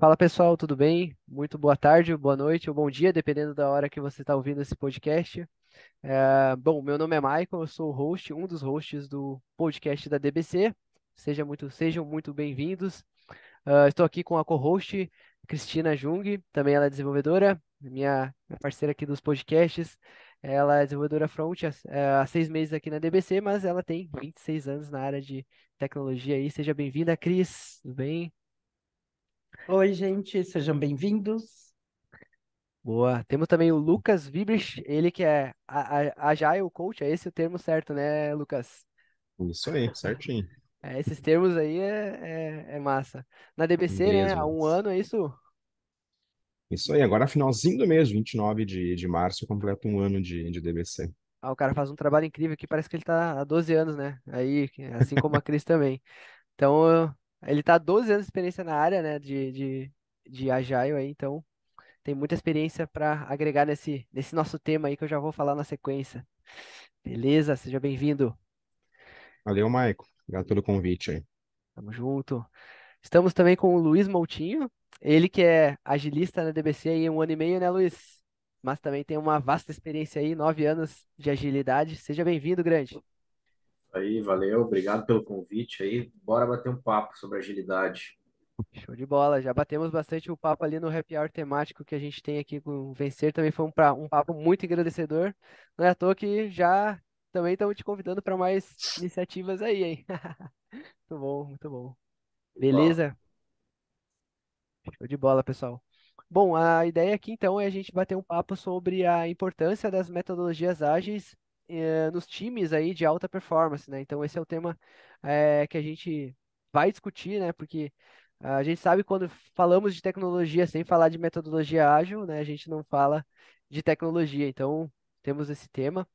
Fala pessoal, tudo bem? Muito boa tarde, boa noite ou bom dia, dependendo da hora que você está ouvindo esse podcast. Bom, meu nome é Michael, eu sou o host, um dos hosts do podcast da DBC. Sejam muito bem-vindos. Estou aqui com a co-host Cristina Jung, também ela é desenvolvedora, minha parceira aqui dos podcasts. Ela é desenvolvedora front há 6 meses aqui na DBC, mas ela tem 26 anos na área de tecnologia aí. Seja bem-vinda, Cris, tudo bem? Oi, gente, sejam bem-vindos. Boa. Temos também o Lucas Vibrich, ele que é Agile Coach, é esse o termo certo, né, Lucas? Isso aí, certinho. Esses termos aí é massa. Na DBC, né, há um Mesmo. ano, é isso? Isso aí, agora finalzinho do mês, 29 de março, completa um ano de DBC. O cara faz um trabalho incrível aqui, parece que ele tá há 12 anos, né? Aí, assim como a Cris também. Então, ele tá há 12 anos de experiência na área, né, de Agile aí, então tem muita experiência para agregar nesse nosso tema aí que eu já vou falar na sequência. Beleza? Seja bem-vindo. Valeu, Maico. Obrigado pelo convite aí. Tamo junto. Estamos também com o Luiz Moutinho, ele que é agilista na DBC aí há um ano e meio, né, Luiz? Mas também tem uma vasta experiência aí, 9 anos de agilidade. Seja bem-vindo, grande. Aí, valeu, obrigado pelo convite aí. Bora bater um papo sobre agilidade. Show de bola. Já batemos bastante o papo ali no happy hour temático que a gente tem aqui com o Vencer. Também foi um papo muito engrandecedor. Não é à toa que já também estamos te convidando para mais iniciativas aí, hein? Muito bom, muito bom. Igual. Beleza? Show de bola, pessoal. Bom, a ideia aqui então é a gente bater um papo sobre a importância das metodologias ágeis nos times aí de alta performance, né? Então esse é o tema que a gente vai discutir, né? Porque a gente sabe quando falamos de tecnologia sem falar de metodologia ágil, né? A gente não fala de tecnologia. Então temos esse tema.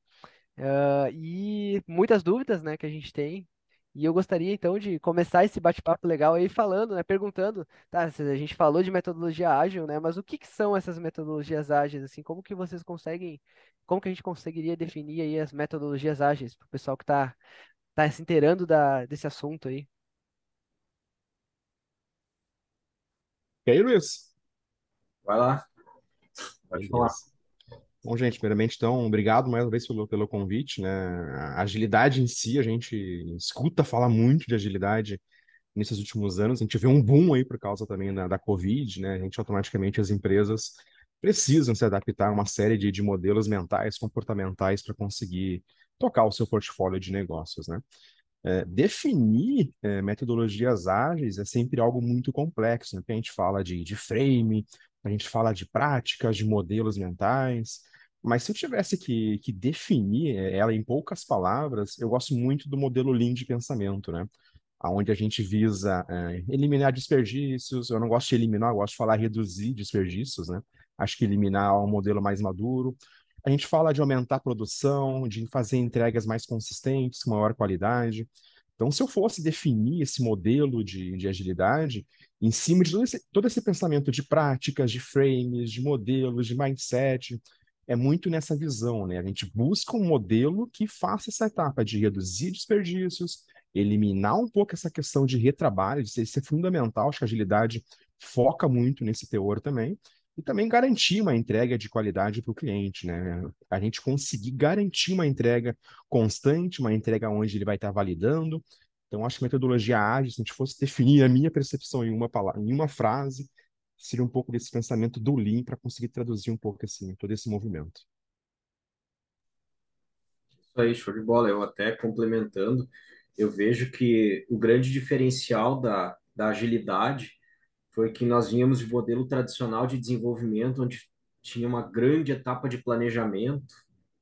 E muitas dúvidas, né, que a gente tem. E eu gostaria então de começar esse bate-papo legal aí falando, né, perguntando, tá, a gente falou de metodologia ágil, né, mas o que que são essas metodologias ágeis, assim, como que a gente conseguiria definir aí as metodologias ágeis para o pessoal que tá se inteirando desse assunto aí? E aí, Luiz? Vai lá, pode falar. Beleza. Bom, gente, primeiramente, então, obrigado mais uma vez pelo convite, né? A agilidade em si, a gente escuta falar muito de agilidade nesses últimos anos. A gente vê um boom aí por causa também da Covid, né? A gente automaticamente, as empresas precisam se adaptar a uma série de modelos mentais, comportamentais para conseguir tocar o seu portfólio de negócios, né? Definir metodologias ágeis é sempre algo muito complexo, né? Porque a gente fala de frame, a gente fala de práticas, de modelos mentais, mas se eu tivesse que definir ela em poucas palavras, eu gosto muito do modelo Lean de pensamento, né? Onde a gente visa eliminar desperdícios. Eu não gosto de eliminar, eu gosto de falar reduzir desperdícios, né? Acho que eliminar é um modelo mais maduro. A gente fala de aumentar a produção, de fazer entregas mais consistentes, com maior qualidade. Então, se eu fosse definir esse modelo de agilidade, em cima de todo esse pensamento de práticas, de frames, de modelos, de mindset, é muito nessa visão, né? A gente busca um modelo que faça essa etapa de reduzir desperdícios, eliminar um pouco essa questão de retrabalho, de ser fundamental. Acho que a agilidade foca muito nesse teor também. E também garantir uma entrega de qualidade para o cliente, né? A gente conseguir garantir uma entrega constante, uma entrega onde ele vai estar validando. Então, acho que metodologia ágil, se a gente fosse definir a minha percepção em uma palavra, em uma frase, seria um pouco desse pensamento do Lean para conseguir traduzir um pouco assim, todo esse movimento. Isso aí, show de bola. Eu até complementando, eu vejo que o grande diferencial da agilidade foi que nós vínhamos de modelo tradicional de desenvolvimento, onde tinha uma grande etapa de planejamento,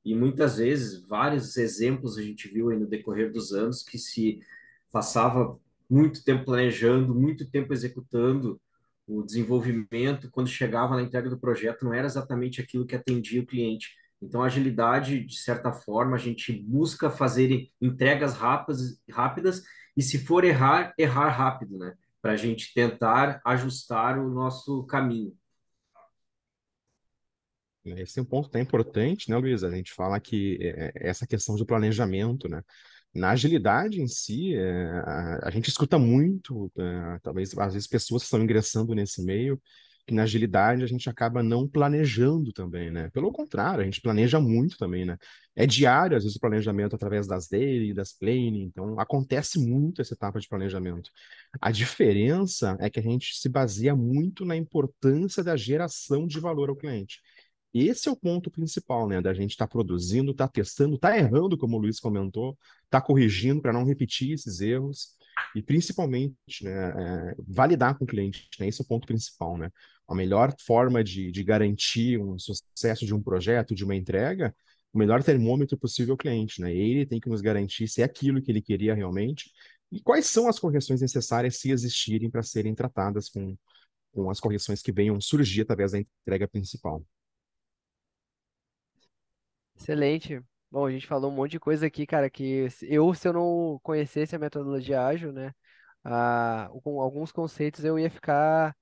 e muitas vezes, vários exemplos a gente viu aí no decorrer dos anos que se passava muito tempo planejando, muito tempo executando o desenvolvimento, quando chegava na entrega do projeto, não era exatamente aquilo que atendia o cliente. Então, a agilidade, de certa forma, a gente busca fazer entregas rápidas e, se for errar, errar rápido, né? Para a gente tentar ajustar o nosso caminho. Esse é um ponto tão importante, né, Luiz? A gente fala que essa questão do planejamento, né? Na agilidade em si, a gente escuta muito, talvez às vezes pessoas que estão ingressando nesse meio, que na agilidade a gente acaba não planejando também, né? Pelo contrário, a gente planeja muito também, né? É diário, às vezes, o planejamento através das daily, das planning, então acontece muito essa etapa de planejamento. A diferença é que a gente se baseia muito na importância da geração de valor ao cliente. Esse é o ponto principal, né? Da gente estar produzindo, estar testando, estar errando, como o Luiz comentou, estar corrigindo para não repetir esses erros e principalmente, né, validar com o cliente, né? Esse é o ponto principal, né? A melhor forma de garantir um sucesso de um projeto, de uma entrega, o melhor termômetro possível ao cliente, né? Ele tem que nos garantir se é aquilo que ele queria realmente e quais são as correções necessárias, se existirem, para serem tratadas com as correções que venham surgir através da entrega principal. Excelente. Bom, a gente falou um monte de coisa aqui, cara, que se eu não conhecesse a metodologia ágil, né, com alguns conceitos eu ia ficar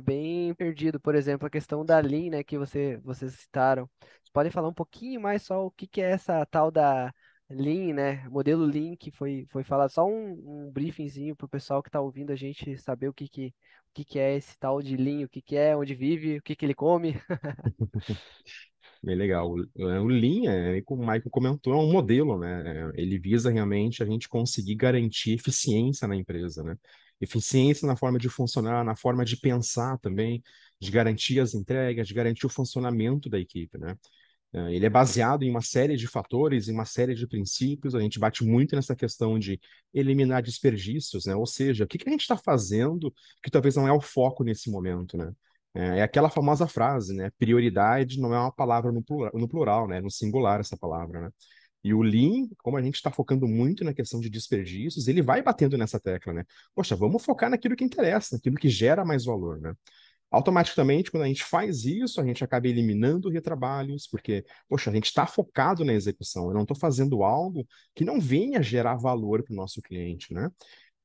bem perdido. Por exemplo, a questão da Lean, né, que vocês citaram. Vocês podem falar um pouquinho mais só o que que é essa tal da Lean, né, modelo Lean que foi falado, só um briefingzinho para o pessoal que está ouvindo a gente saber o que que é esse tal de Lean, o que que é, onde vive, o que que ele come. Bem legal. O Lean, como o Michael comentou, é um modelo, né? Ele visa realmente a gente conseguir garantir eficiência na empresa, né? Eficiência na forma de funcionar, na forma de pensar também, de garantir as entregas, de garantir o funcionamento da equipe, né? Ele é baseado em uma série de fatores, em uma série de princípios. A gente bate muito nessa questão de eliminar desperdícios, né? Ou seja, o que que a gente está fazendo que talvez não é o foco nesse momento, né? É aquela famosa frase, né? Prioridade não é uma palavra no plural, né? No singular essa palavra, né? E o Lean, como a gente está focando muito na questão de desperdícios, ele vai batendo nessa tecla, né? Poxa, vamos focar naquilo que interessa, naquilo que gera mais valor, né? Automaticamente, quando a gente faz isso, a gente acaba eliminando retrabalhos, porque, poxa, a gente está focado na execução. Eu não estou fazendo algo que não venha gerar valor para o nosso cliente, né?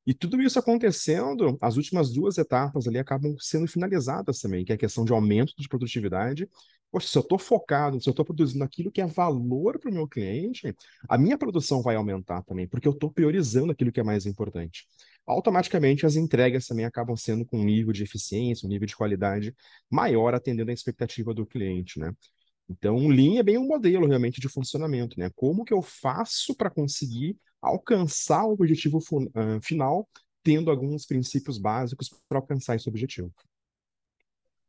E tudo isso acontecendo, as últimas duas etapas ali acabam sendo finalizadas também, que é a questão de aumento de produtividade. Poxa, se eu estou focado, se eu estou produzindo aquilo que é valor para o meu cliente, a minha produção vai aumentar também, porque eu estou priorizando aquilo que é mais importante. Automaticamente, as entregas também acabam sendo com um nível de eficiência, um nível de qualidade maior, atendendo à expectativa do cliente, né? Então, o Lean é bem um modelo realmente de funcionamento, né? Como que eu faço para conseguir alcançar o objetivo final, tendo alguns princípios básicos para alcançar esse objetivo.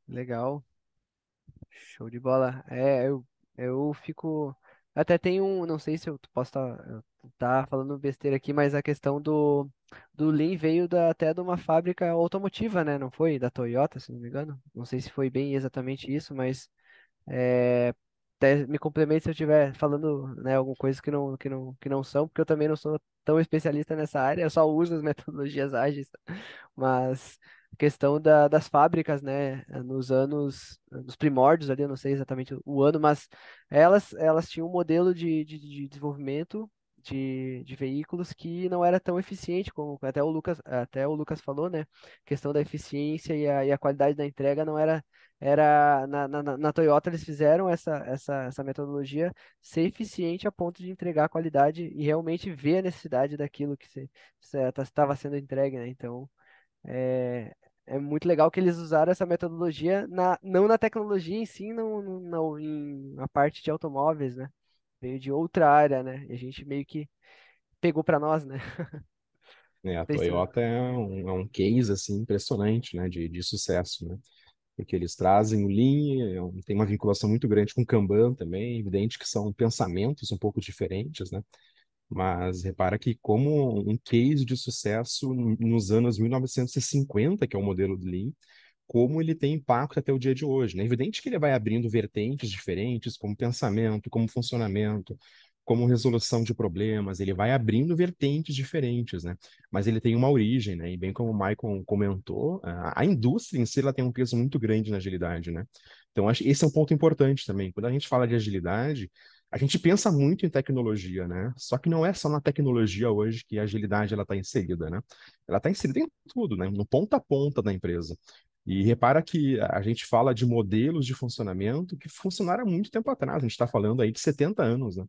Legal. Show de bola. Eu fico. Até tem um. Não sei se eu posso tá falando besteira aqui, mas a questão do Lean veio até de uma fábrica automotiva, né? Não foi? Da Toyota, se não me engano. Não sei se foi bem exatamente isso, mas é, até me complemente se eu estiver falando, né, alguma coisa que não são, porque eu também não sou tão especialista nessa área, eu só uso as metodologias ágeis. Mas a questão das fábricas, né, nos primórdios ali, eu não sei exatamente o ano, mas elas tinham um modelo de desenvolvimento de veículos que não era tão eficiente, como até o Lucas falou, né, a questão da eficiência e a qualidade da entrega não era na Toyota eles fizeram essa metodologia ser eficiente a ponto de entregar a qualidade e realmente ver a necessidade daquilo que estava sendo entregue, né? Então, é, é muito legal que eles usaram essa metodologia não na tecnologia em si, não, na parte de automóveis, né? Veio de outra área, né? E a gente meio que pegou para nós, né? A Não sei se- Toyota é um case assim, impressionante, né, de sucesso, né? Porque eles trazem o Lean, tem uma vinculação muito grande com o Kanban também, evidente que são pensamentos um pouco diferentes, né? Mas repara que como um case de sucesso nos anos 1950, que é o modelo do Lean, como ele tem impacto até o dia de hoje, né? É evidente que ele vai abrindo vertentes diferentes, como pensamento, como funcionamento, como resolução de problemas, ele vai abrindo vertentes diferentes, né? Mas ele tem uma origem, né? E bem como o Michael comentou, a indústria em si ela tem um peso muito grande na agilidade, né? Então, acho que esse é um ponto importante também. Quando a gente fala de agilidade, a gente pensa muito em tecnologia, né? Só que não é só na tecnologia hoje que a agilidade ela está inserida, né? Ela está inserida em tudo, né? No ponta a ponta da empresa. E repara que a gente fala de modelos de funcionamento que funcionaram há muito tempo atrás. A gente está falando aí de 70 anos, né?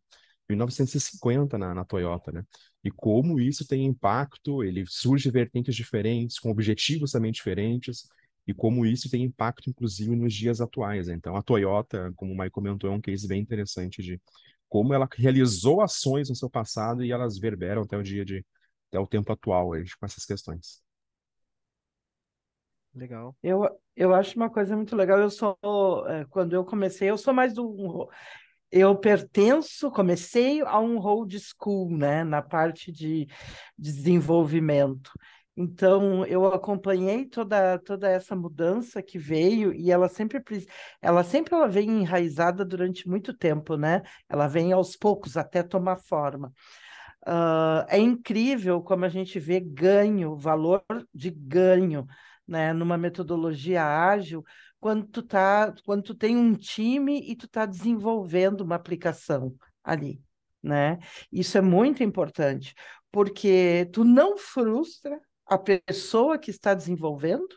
1950 na Toyota, né? E como isso tem impacto, ele surge de vertentes diferentes, com objetivos também diferentes, e como isso tem impacto, inclusive, nos dias atuais, né? Então, a Toyota, como o Mike comentou, é um case bem interessante de como ela realizou ações no seu passado e elas verberam até o tempo atual aí, com essas questões. Legal. Eu acho uma coisa muito legal. Quando eu comecei, eu sou mais do. Eu comecei a um old school, né, na parte de desenvolvimento. Então, eu acompanhei toda essa mudança que veio e ela vem enraizada durante muito tempo, né? Ela vem aos poucos até tomar forma. É incrível como a gente vê ganho, valor de ganho, né, numa metodologia ágil, quando tu tem um time e tu tá desenvolvendo uma aplicação ali, né? Isso é muito importante, porque tu não frustra a pessoa que está desenvolvendo,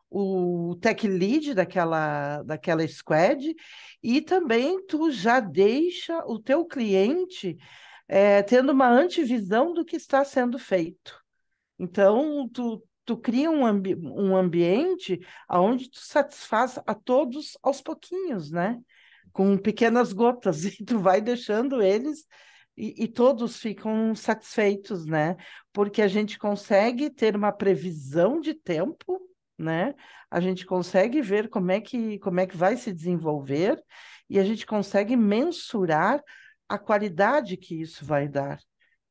o tech lead daquela squad, e também tu já deixa o teu cliente tendo uma antevisão do que está sendo feito. Então, tu cria um ambiente onde tu satisfaz a todos aos pouquinhos, né? Com pequenas gotas, e tu vai deixando eles e todos ficam satisfeitos, né? Porque a gente consegue ter uma previsão de tempo, né? A gente consegue ver como é que vai se desenvolver e a gente consegue mensurar a qualidade que isso vai dar.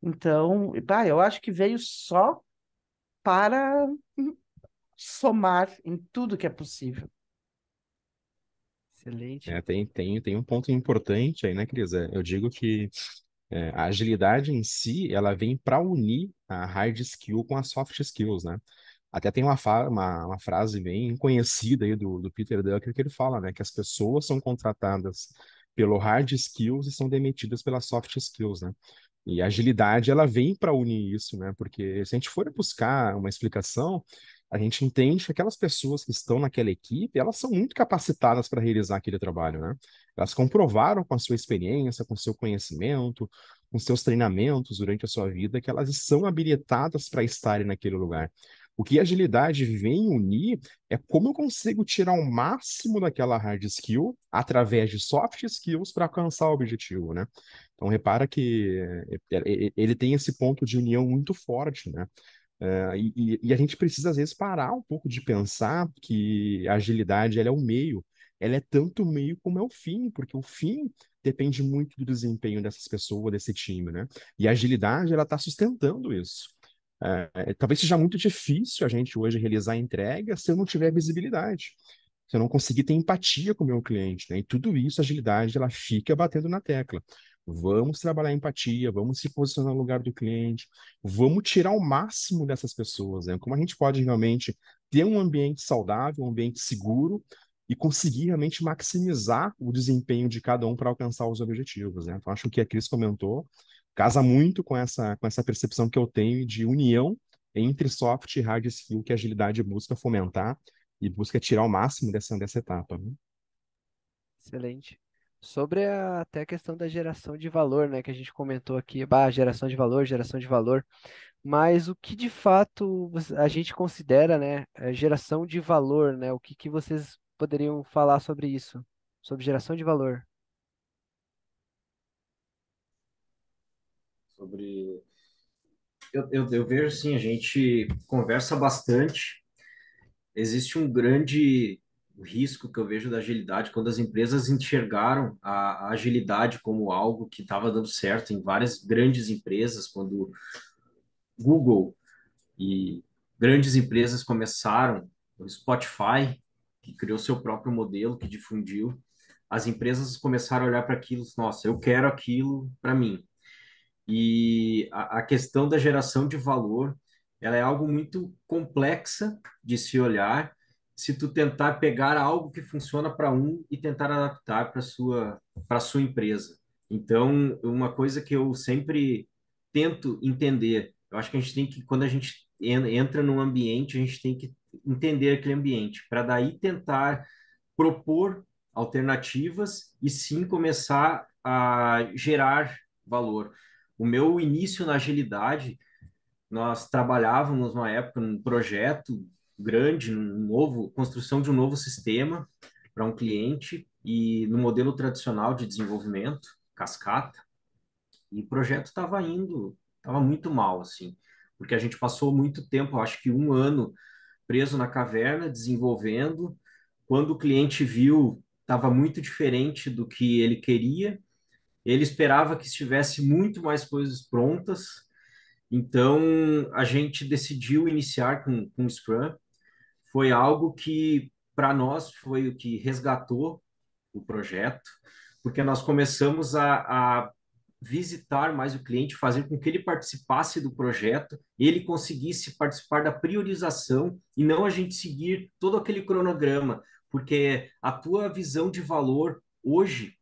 Então, bah, eu acho que veio só para somar em tudo que é possível. Excelente. Tem um ponto importante aí, né, Cris? Eu digo que a agilidade em si, ela vem para unir a hard skill com as soft skills, né? Até tem uma frase bem conhecida aí do Peter Drucker que ele fala, né? Que as pessoas são contratadas pelo hard skills e são demitidas pelas soft skills, né? E a agilidade, ela vem para unir isso, né? Porque se a gente for buscar uma explicação, a gente entende que aquelas pessoas que estão naquela equipe, elas são muito capacitadas para realizar aquele trabalho, né? Elas comprovaram com a sua experiência, com o seu conhecimento, com seus treinamentos durante a sua vida, que elas são habilitadas para estarem naquele lugar. O que a agilidade vem unir é como eu consigo tirar o máximo daquela hard skill através de soft skills para alcançar o objetivo, né? Então, repara que ele tem esse ponto de união muito forte, né? E a gente precisa, às vezes, parar um pouco de pensar que a agilidade ela é o meio. Ela é tanto o meio como é o fim, porque o fim depende muito do desempenho dessas pessoas, desse time, né? E a agilidade, ela está sustentando isso. Talvez seja muito difícil a gente hoje realizar a entrega se eu não tiver visibilidade, se eu não conseguir ter empatia com o meu cliente, né? E tudo isso, a agilidade, ela fica batendo na tecla. Vamos trabalhar a empatia, vamos se posicionar no lugar do cliente, vamos tirar o máximo dessas pessoas, né? Como a gente pode realmente ter um ambiente saudável, um ambiente seguro e conseguir realmente maximizar o desempenho de cada um para alcançar os objetivos, né? Então, acho que o que a Cris comentou casa muito com essa percepção que eu tenho de união entre soft e hard skill que a agilidade busca fomentar e busca tirar o máximo dessa etapa, né? Excelente. Sobre até a questão da geração de valor, né, que a gente comentou aqui, bah, geração de valor, mas o que de fato a gente considera, né, geração de valor, né? O que que vocês poderiam falar sobre isso? Sobre geração de valor? Sobre eu vejo assim, a gente conversa bastante. Existe um grande risco que eu vejo da agilidade quando as empresas enxergaram a agilidade como algo que estava dando certo em várias grandes empresas, quando Google e grandes empresas começaram, o Spotify, que criou seu próprio modelo, que difundiu, as empresas começaram a olhar para aquilo, nossa, eu quero aquilo para mim. E a questão da geração de valor, ela é algo muito complexa de se olhar, se tu tentar pegar algo que funciona para um e tentar adaptar para sua empresa. Então, uma coisa que eu sempre tento entender, eu acho que a gente tem que, quando a gente entra num ambiente, a gente tem que entender aquele ambiente, para daí tentar propor alternativas e sim começar a gerar valor. O meu início na agilidade, nós trabalhávamos uma época num projeto grande, construção de um novo sistema para um cliente e no modelo tradicional de desenvolvimento, cascata, e o projeto estava muito mal, assim, porque a gente passou muito tempo, acho que um ano preso na caverna, desenvolvendo. Quando o cliente viu, estava muito diferente do que ele queria. Ele esperava que estivesse muito mais coisas prontas. Então, a gente decidiu iniciar com o Scrum. Foi algo que, para nós, foi o que resgatou o projeto, porque nós começamos a visitar mais o cliente, fazer com que ele participasse do projeto, ele conseguisse participar da priorização e não a gente seguir todo aquele cronograma, porque a tua visão de valor hoje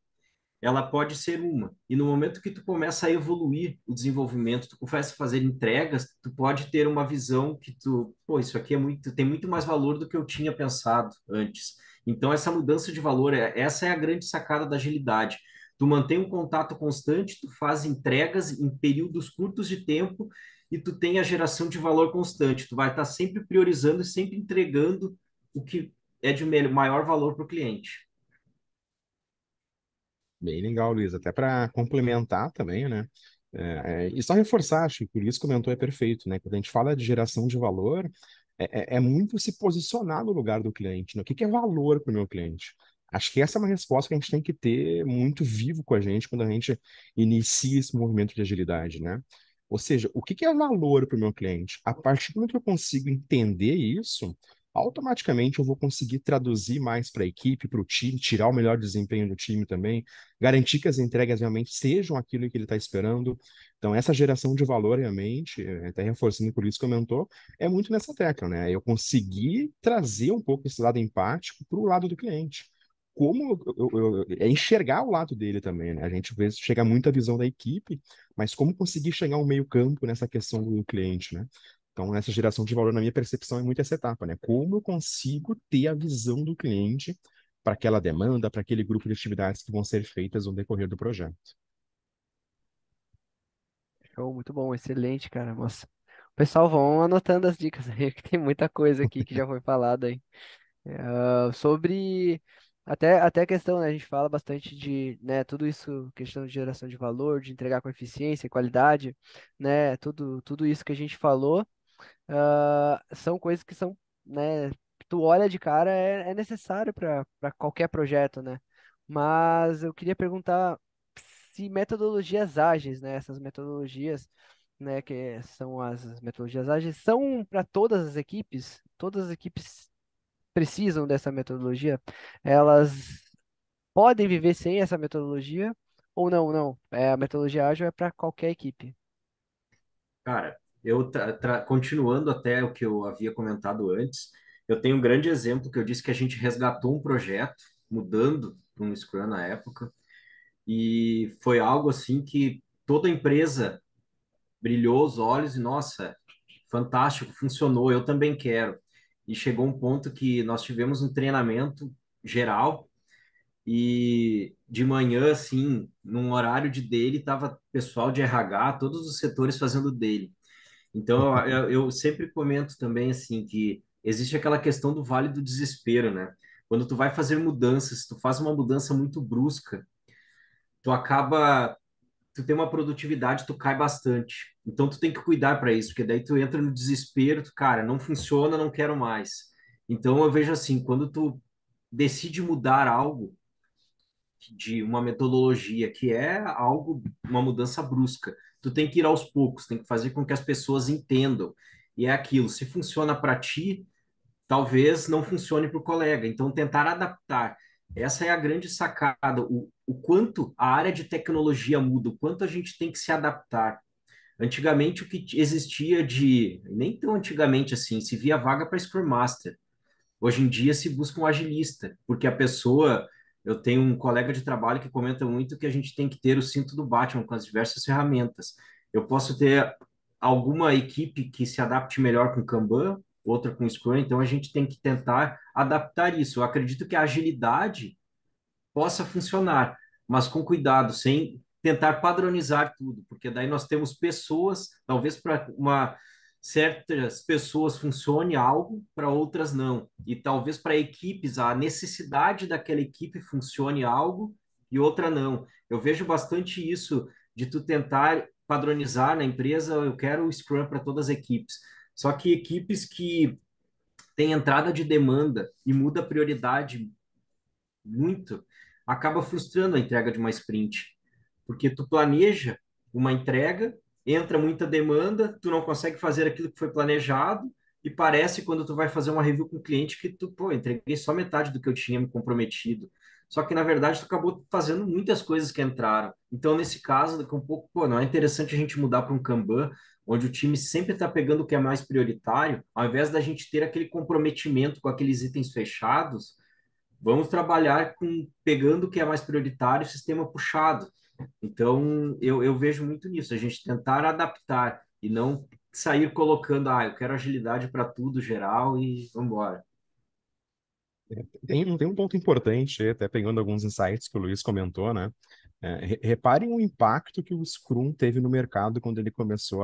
ela pode ser uma. E no momento que tu começa a evoluir o desenvolvimento, tu começa a fazer entregas, tu pode ter uma visão que tu, pô, isso aqui tem muito mais valor do que eu tinha pensado antes. Então essa mudança de valor, essa é a grande sacada da agilidade. Tu mantém um contato constante, tu faz entregas em períodos curtos de tempo e tu tem a geração de valor constante. Tu vai estar sempre priorizando e sempre entregando o que é de maior valor para o cliente. Bem legal, Luiz. Até para complementar também, né? E só reforçar, acho que por isso comentou é perfeito, né? Quando a gente fala de geração de valor, é muito se posicionar no lugar do cliente, né? O que que é valor para o meu cliente? Acho que essa é uma resposta que a gente tem que ter muito vivo com a gente quando a gente inicia esse movimento de agilidade, né? Ou seja, o que que é valor para o meu cliente? A partir do momento que eu consigo entender isso, automaticamente eu vou conseguir traduzir mais para a equipe, para o time, tirar o melhor desempenho do time também, garantir que as entregas realmente sejam aquilo que ele está esperando. Então, essa geração de valor, realmente, até reforçando por isso que comentou, é muito nessa tecla, né? Eu conseguir trazer um pouco esse lado empático para o lado do cliente. Como é enxergar o lado dele também, né? A gente às vezes chega muito à visão da equipe, mas como conseguir chegar ao meio campo nessa questão do cliente, né? Então, essa geração de valor, na minha percepção, é muito essa etapa, né? Como eu consigo ter a visão do cliente para aquela demanda, para aquele grupo de atividades que vão ser feitas no decorrer do projeto. Show, muito bom, excelente, cara. Nossa. Pessoal, vão anotando as dicas aí, que tem muita coisa aqui que já foi falada aí. Sobre até a questão, né, a gente fala bastante de, né, tudo isso, questão de geração de valor, de entregar com eficiência e qualidade, né, tudo isso que a gente falou, são coisas que são, né, tu olha de cara, é necessário para qualquer projeto, né? Mas eu queria perguntar se metodologias ágeis, né, essas metodologias, né, que são as metodologias ágeis, são para todas as equipes precisam dessa metodologia, elas podem viver sem essa metodologia ou não, não. A metodologia ágil é para qualquer equipe. Cara, continuando até o que eu havia comentado antes, eu tenho um grande exemplo que eu disse que a gente resgatou um projeto, mudando para um Scrum na época, e foi algo assim que toda a empresa brilhou os olhos e, nossa, fantástico, funcionou, eu também quero. E chegou um ponto que nós tivemos um treinamento geral e de manhã, assim, num horário de dele, tava pessoal de RH, todos os setores fazendo dele. Então, eu sempre comento também, assim, que existe aquela questão do vale do desespero, né? Quando tu vai fazer mudanças, tu faz uma mudança muito brusca, tu tem uma produtividade, tu cai bastante. Então, tu tem que cuidar para isso, porque daí tu entra no desespero, cara, não funciona, não quero mais. Então, eu vejo assim, quando tu decide mudar algo, de uma metodologia que é algo, uma mudança brusca. Tu tem que ir aos poucos, tem que fazer com que as pessoas entendam. E é aquilo, se funciona para ti, talvez não funcione para o colega. Então, tentar adaptar. Essa é a grande sacada, o quanto a área de tecnologia muda, o quanto a gente tem que se adaptar. Antigamente, o que existia nem tão antigamente assim, se via vaga para Scrum Master. Hoje em dia se busca um agilista, porque a pessoa. Eu tenho um colega de trabalho que comenta muito que a gente tem que ter o cinto do Batman com as diversas ferramentas. Eu posso ter alguma equipe que se adapte melhor com Kanban, outra com Scrum, então a gente tem que tentar adaptar isso. Eu acredito que a agilidade possa funcionar, mas com cuidado, sem tentar padronizar tudo, porque daí nós temos pessoas, talvez para uma certas pessoas funcione algo, para outras não. E talvez para equipes a necessidade daquela equipe funcione algo e outra não. Eu vejo bastante isso de tu tentar padronizar na empresa, eu quero o Scrum para todas as equipes. Só que equipes que têm entrada de demanda e muda a prioridade muito, acaba frustrando a entrega de uma sprint, porque tu planeja uma entrega, entra muita demanda, tu não consegue fazer aquilo que foi planejado e parece quando tu vai fazer uma review com o cliente que tu, pô, entreguei só metade do que eu tinha me comprometido. Só que na verdade tu acabou fazendo muitas coisas que entraram. Então nesse caso, daqui a um pouco, pô, não é interessante a gente mudar para um Kanban, onde o time sempre está pegando o que é mais prioritário, ao invés da gente ter aquele comprometimento com aqueles itens fechados. Vamos trabalhar com pegando o que é mais prioritário, sistema puxado. Então, eu vejo muito nisso, a gente tentar adaptar e não sair colocando, eu quero agilidade para tudo geral e vamos embora. Tem um ponto importante, até pegando alguns insights que o Luiz comentou, né? Reparem o impacto que o Scrum teve no mercado quando ele começou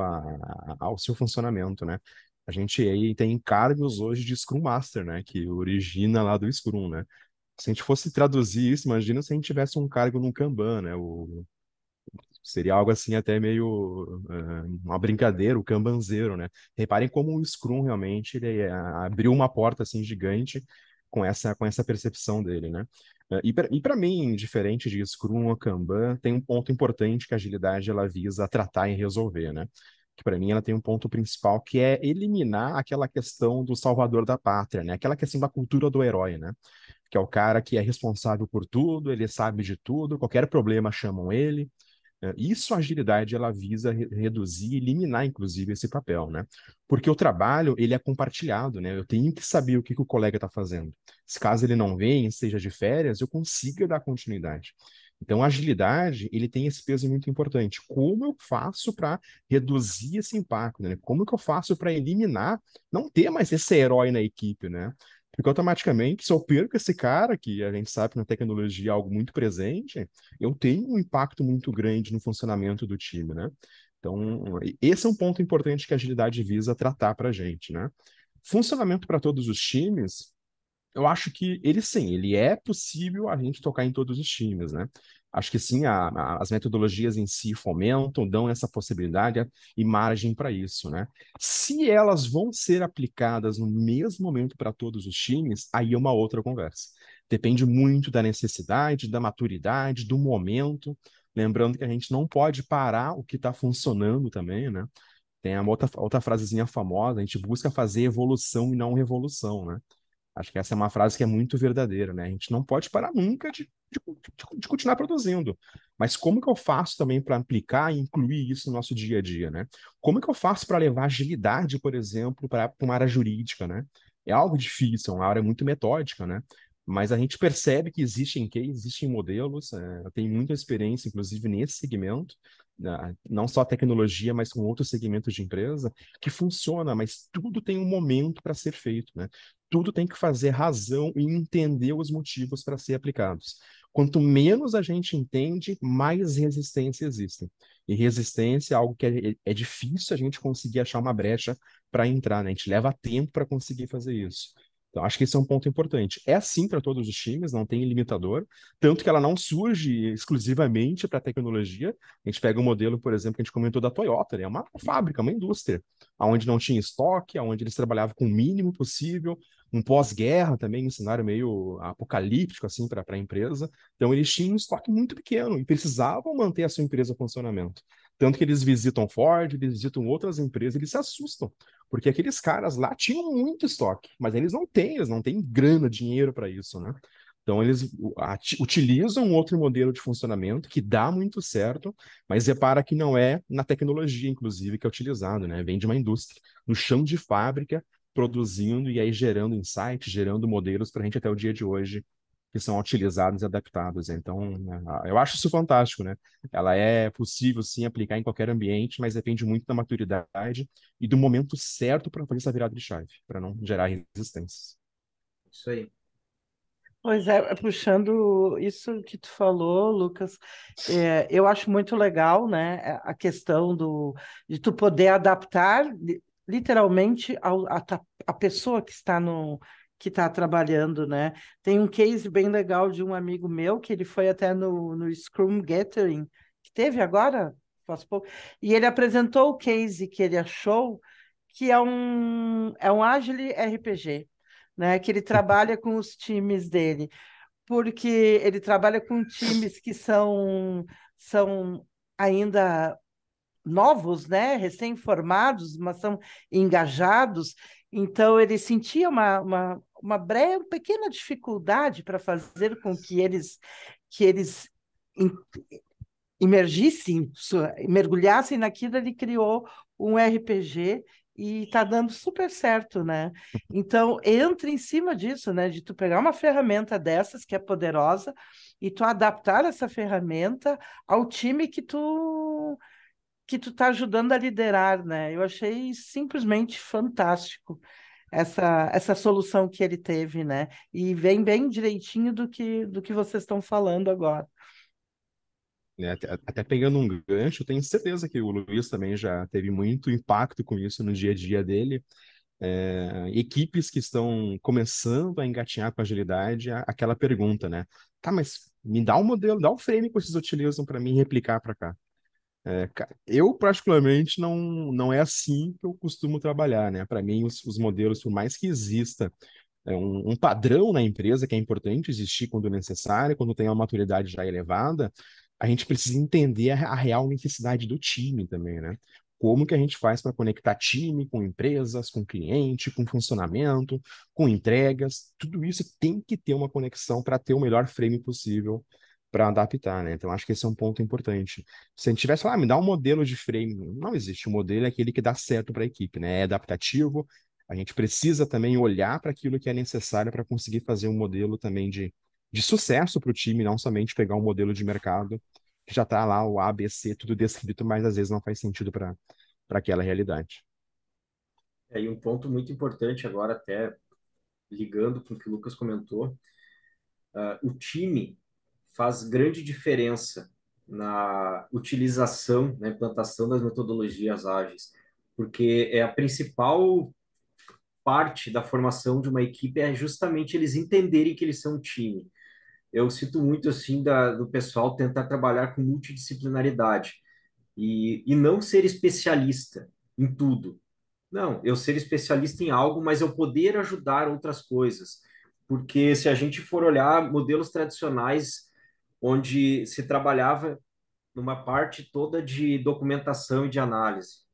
ao seu funcionamento, né? A gente aí tem cargos hoje de Scrum Master, né? Que origina lá do Scrum, né? Se a gente fosse traduzir isso, imagina se a gente tivesse um cargo no Kanban, né? Seria algo assim até meio uma brincadeira, o Kanbanzeiro, né? Reparem como o Scrum realmente ele, abriu uma porta assim gigante com essa percepção dele, né? E para mim, diferente de Scrum ou Kanban, tem um ponto importante que a agilidade ela visa tratar e resolver, né? Que para mim ela tem um ponto principal que é eliminar aquela questão do salvador da pátria, né? Aquela questão da cultura do herói, né? Que é o cara que é responsável por tudo, ele sabe de tudo, qualquer problema chamam ele. Isso a agilidade ela visa reduzir, eliminar inclusive esse papel, né? Porque o trabalho ele é compartilhado, né? Eu tenho que saber o que o colega está fazendo. Se caso ele não vem, seja de férias, eu consiga dar continuidade. Então, a agilidade, ele tem esse peso muito importante. Como eu faço para reduzir esse impacto, né? Como que eu faço para eliminar, não ter mais esse herói na equipe, né? Porque automaticamente, se eu perco esse cara, que a gente sabe que na tecnologia é algo muito presente, eu tenho um impacto muito grande no funcionamento do time, né? Então, esse é um ponto importante que a agilidade visa tratar para a gente, né? Funcionamento para todos os times, eu acho que ele sim, ele é possível a gente tocar em todos os times, né? Acho que sim, as metodologias em si fomentam, dão essa possibilidade e margem para isso, né? Se elas vão ser aplicadas no mesmo momento para todos os times, aí é uma outra conversa. Depende muito da necessidade, da maturidade, do momento. Lembrando que a gente não pode parar o que está funcionando também, né? Tem uma outra frasezinha famosa, a gente busca fazer evolução e não revolução, né? Acho que essa é uma frase que é muito verdadeira, né? A gente não pode parar nunca de continuar produzindo. Mas como que eu faço também para aplicar e incluir isso no nosso dia a dia, né? Como que eu faço para levar agilidade, por exemplo, para uma área jurídica, né? É algo difícil, é uma área muito metódica, né? Mas a gente percebe que existem cases, existem modelos, eu tenho muita experiência, inclusive, nesse segmento, não só a tecnologia, mas com outros segmentos de empresa, que funciona, mas tudo tem um momento para ser feito, né? Tudo tem que fazer razão e entender os motivos para ser aplicados. Quanto menos a gente entende, mais resistência existe. E resistência é algo que é difícil a gente conseguir achar uma brecha para entrar, né? A gente leva tempo para conseguir fazer isso. Então, acho que esse é um ponto importante. É assim para todos os times, não tem limitador, tanto que ela não surge exclusivamente para a tecnologia. A gente pega um modelo, por exemplo, que a gente comentou da Toyota, né? É uma fábrica, uma indústria, onde não tinha estoque, onde eles trabalhavam com o mínimo possível, um pós-guerra também, um cenário meio apocalíptico assim para a empresa. Então eles tinham um estoque muito pequeno e precisavam manter a sua empresa em funcionamento. Tanto que eles visitam Ford, eles visitam outras empresas, eles se assustam, porque aqueles caras lá tinham muito estoque, mas eles não têm grana, dinheiro para isso, né? Então, eles utilizam um outro modelo de funcionamento que dá muito certo, mas repara que não é na tecnologia, inclusive, que é utilizado, né? Vem de uma indústria, no chão de fábrica, produzindo e aí gerando insights, gerando modelos para a gente até o dia de hoje, que são utilizados e adaptados. Então, eu acho isso fantástico, né? Ela é possível, sim, aplicar em qualquer ambiente, mas depende muito da maturidade e do momento certo para fazer essa virada de chave, para não gerar resistências. Isso aí. Pois é, puxando isso que tu falou, Lucas, eu acho muito legal, né, a questão de tu poder adaptar literalmente a pessoa que está que está trabalhando, né? Tem um case bem legal de um amigo meu que ele foi até no Scrum Gathering, que teve agora, faz pouco, e ele apresentou o case que ele achou que é um Agile RPG, né? Que ele trabalha com os times dele, porque ele trabalha com times que são ainda novos, né? Recém-formados, mas são engajados. Então ele sentia uma breve, pequena dificuldade para fazer com que eles imergissem, mergulhassem naquilo, ele criou um RPG e está dando super certo, né? Então, entra em cima disso, né? De tu pegar uma ferramenta dessas, que é poderosa, e tu adaptar essa ferramenta ao time que tu tá ajudando a liderar, né? Eu achei simplesmente fantástico essa solução que ele teve, né? E vem bem direitinho do que vocês estão falando agora. Né? Até pegando um gancho, eu tenho certeza que o Luiz também já teve muito impacto com isso no dia a dia dele. Equipes que estão começando a engatinhar com agilidade, aquela pergunta, né? Tá, mas me dá um modelo, dá um frame que vocês utilizam para mim replicar para cá. Eu, particularmente, não é assim que eu costumo trabalhar, né? Para mim, os modelos, por mais que exista um padrão na empresa que é importante existir quando necessário, quando tem uma maturidade já elevada, a gente precisa entender a real necessidade do time também, né? Como que a gente faz para conectar time com empresas, com cliente, com funcionamento, com entregas, tudo isso tem que ter uma conexão para ter o melhor frame possível para adaptar, né? Então, acho que esse é um ponto importante. Se a gente tivesse lá, me dá um modelo de frame, não existe. O modelo é aquele que dá certo para a equipe, né? É adaptativo, a gente precisa também olhar para aquilo que é necessário para conseguir fazer um modelo também de sucesso para o time, não somente pegar um modelo de mercado que já está lá, o A, B, C, tudo descrito, mas às vezes não faz sentido para aquela realidade. E um ponto muito importante agora, até ligando com o que o Lucas comentou, o time faz grande diferença na utilização, na implantação das metodologias ágeis, porque é a principal parte da formação de uma equipe é justamente eles entenderem que eles são um time. Eu cito muito assim do pessoal tentar trabalhar com multidisciplinaridade e não ser especialista em tudo. Não, eu ser especialista em algo, mas eu poder ajudar outras coisas. Porque se a gente for olhar modelos tradicionais onde se trabalhava numa parte toda de documentação e de análise,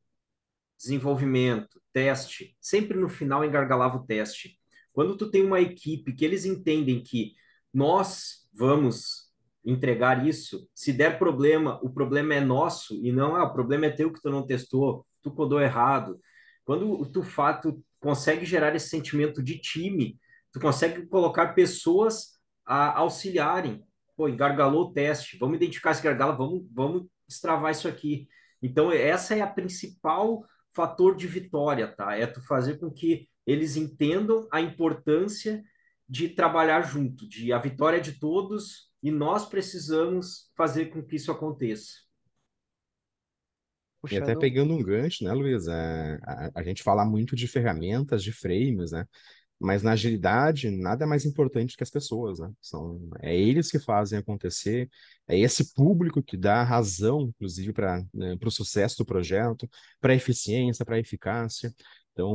desenvolvimento, teste, sempre no final engargalava o teste. Quando tu tem uma equipe que eles entendem que nós vamos entregar isso, se der problema, o problema é nosso e não, o problema é teu que tu não testou, tu codou errado. Quando tu consegue gerar esse sentimento de time, tu consegue colocar pessoas a auxiliarem. Pô, engargalou o teste, vamos identificar esse gargalo, vamos destravar isso aqui. Então, essa é a principal fator de vitória, tá? É tu fazer com que eles entendam a importância de trabalhar junto, de a vitória é de todos e nós precisamos fazer com que isso aconteça. E até Puxando. pegando um gancho, né, Luiz? A gente fala muito de ferramentas, de frames, né? Mas na agilidade, nada é mais importante que as pessoas, né? É eles que fazem acontecer, é esse público que dá razão, inclusive, para o sucesso do projeto, para a eficiência, para a eficácia. Então,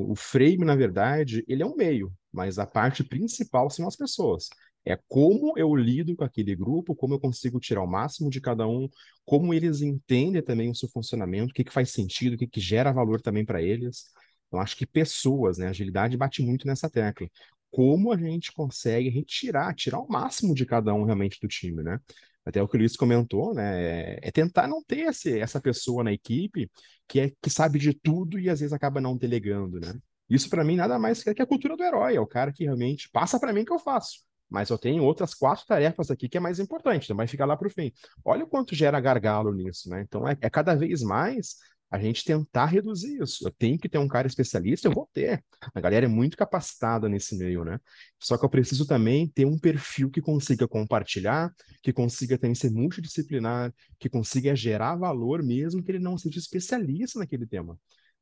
o frame, na verdade, ele é um meio, mas a parte principal são as pessoas. É como eu lido com aquele grupo, como eu consigo tirar o máximo de cada um, como eles entendem também o seu funcionamento, o que que faz sentido, o que que gera valor também para eles. Eu acho que pessoas, né? Agilidade bate muito nessa tecla. Como a gente consegue tirar o máximo de cada um realmente do time, né? Até o que o Luiz comentou, né? É tentar não ter essa pessoa na equipe que sabe de tudo e às vezes acaba não delegando, né? Isso para mim nada mais que a cultura do herói, é o cara que realmente passa para mim que eu faço. Mas eu tenho outras 4 tarefas aqui que é mais importante, então vai ficar lá para o fim. Olha o quanto gera gargalo nisso, né? Então é cada vez mais a gente tentar reduzir isso. Eu tenho que ter um cara especialista, eu vou ter. A galera é muito capacitada nesse meio, né? Só que eu preciso também ter um perfil que consiga compartilhar, que consiga também ser multidisciplinar, que consiga gerar valor mesmo que ele não seja especialista naquele tema.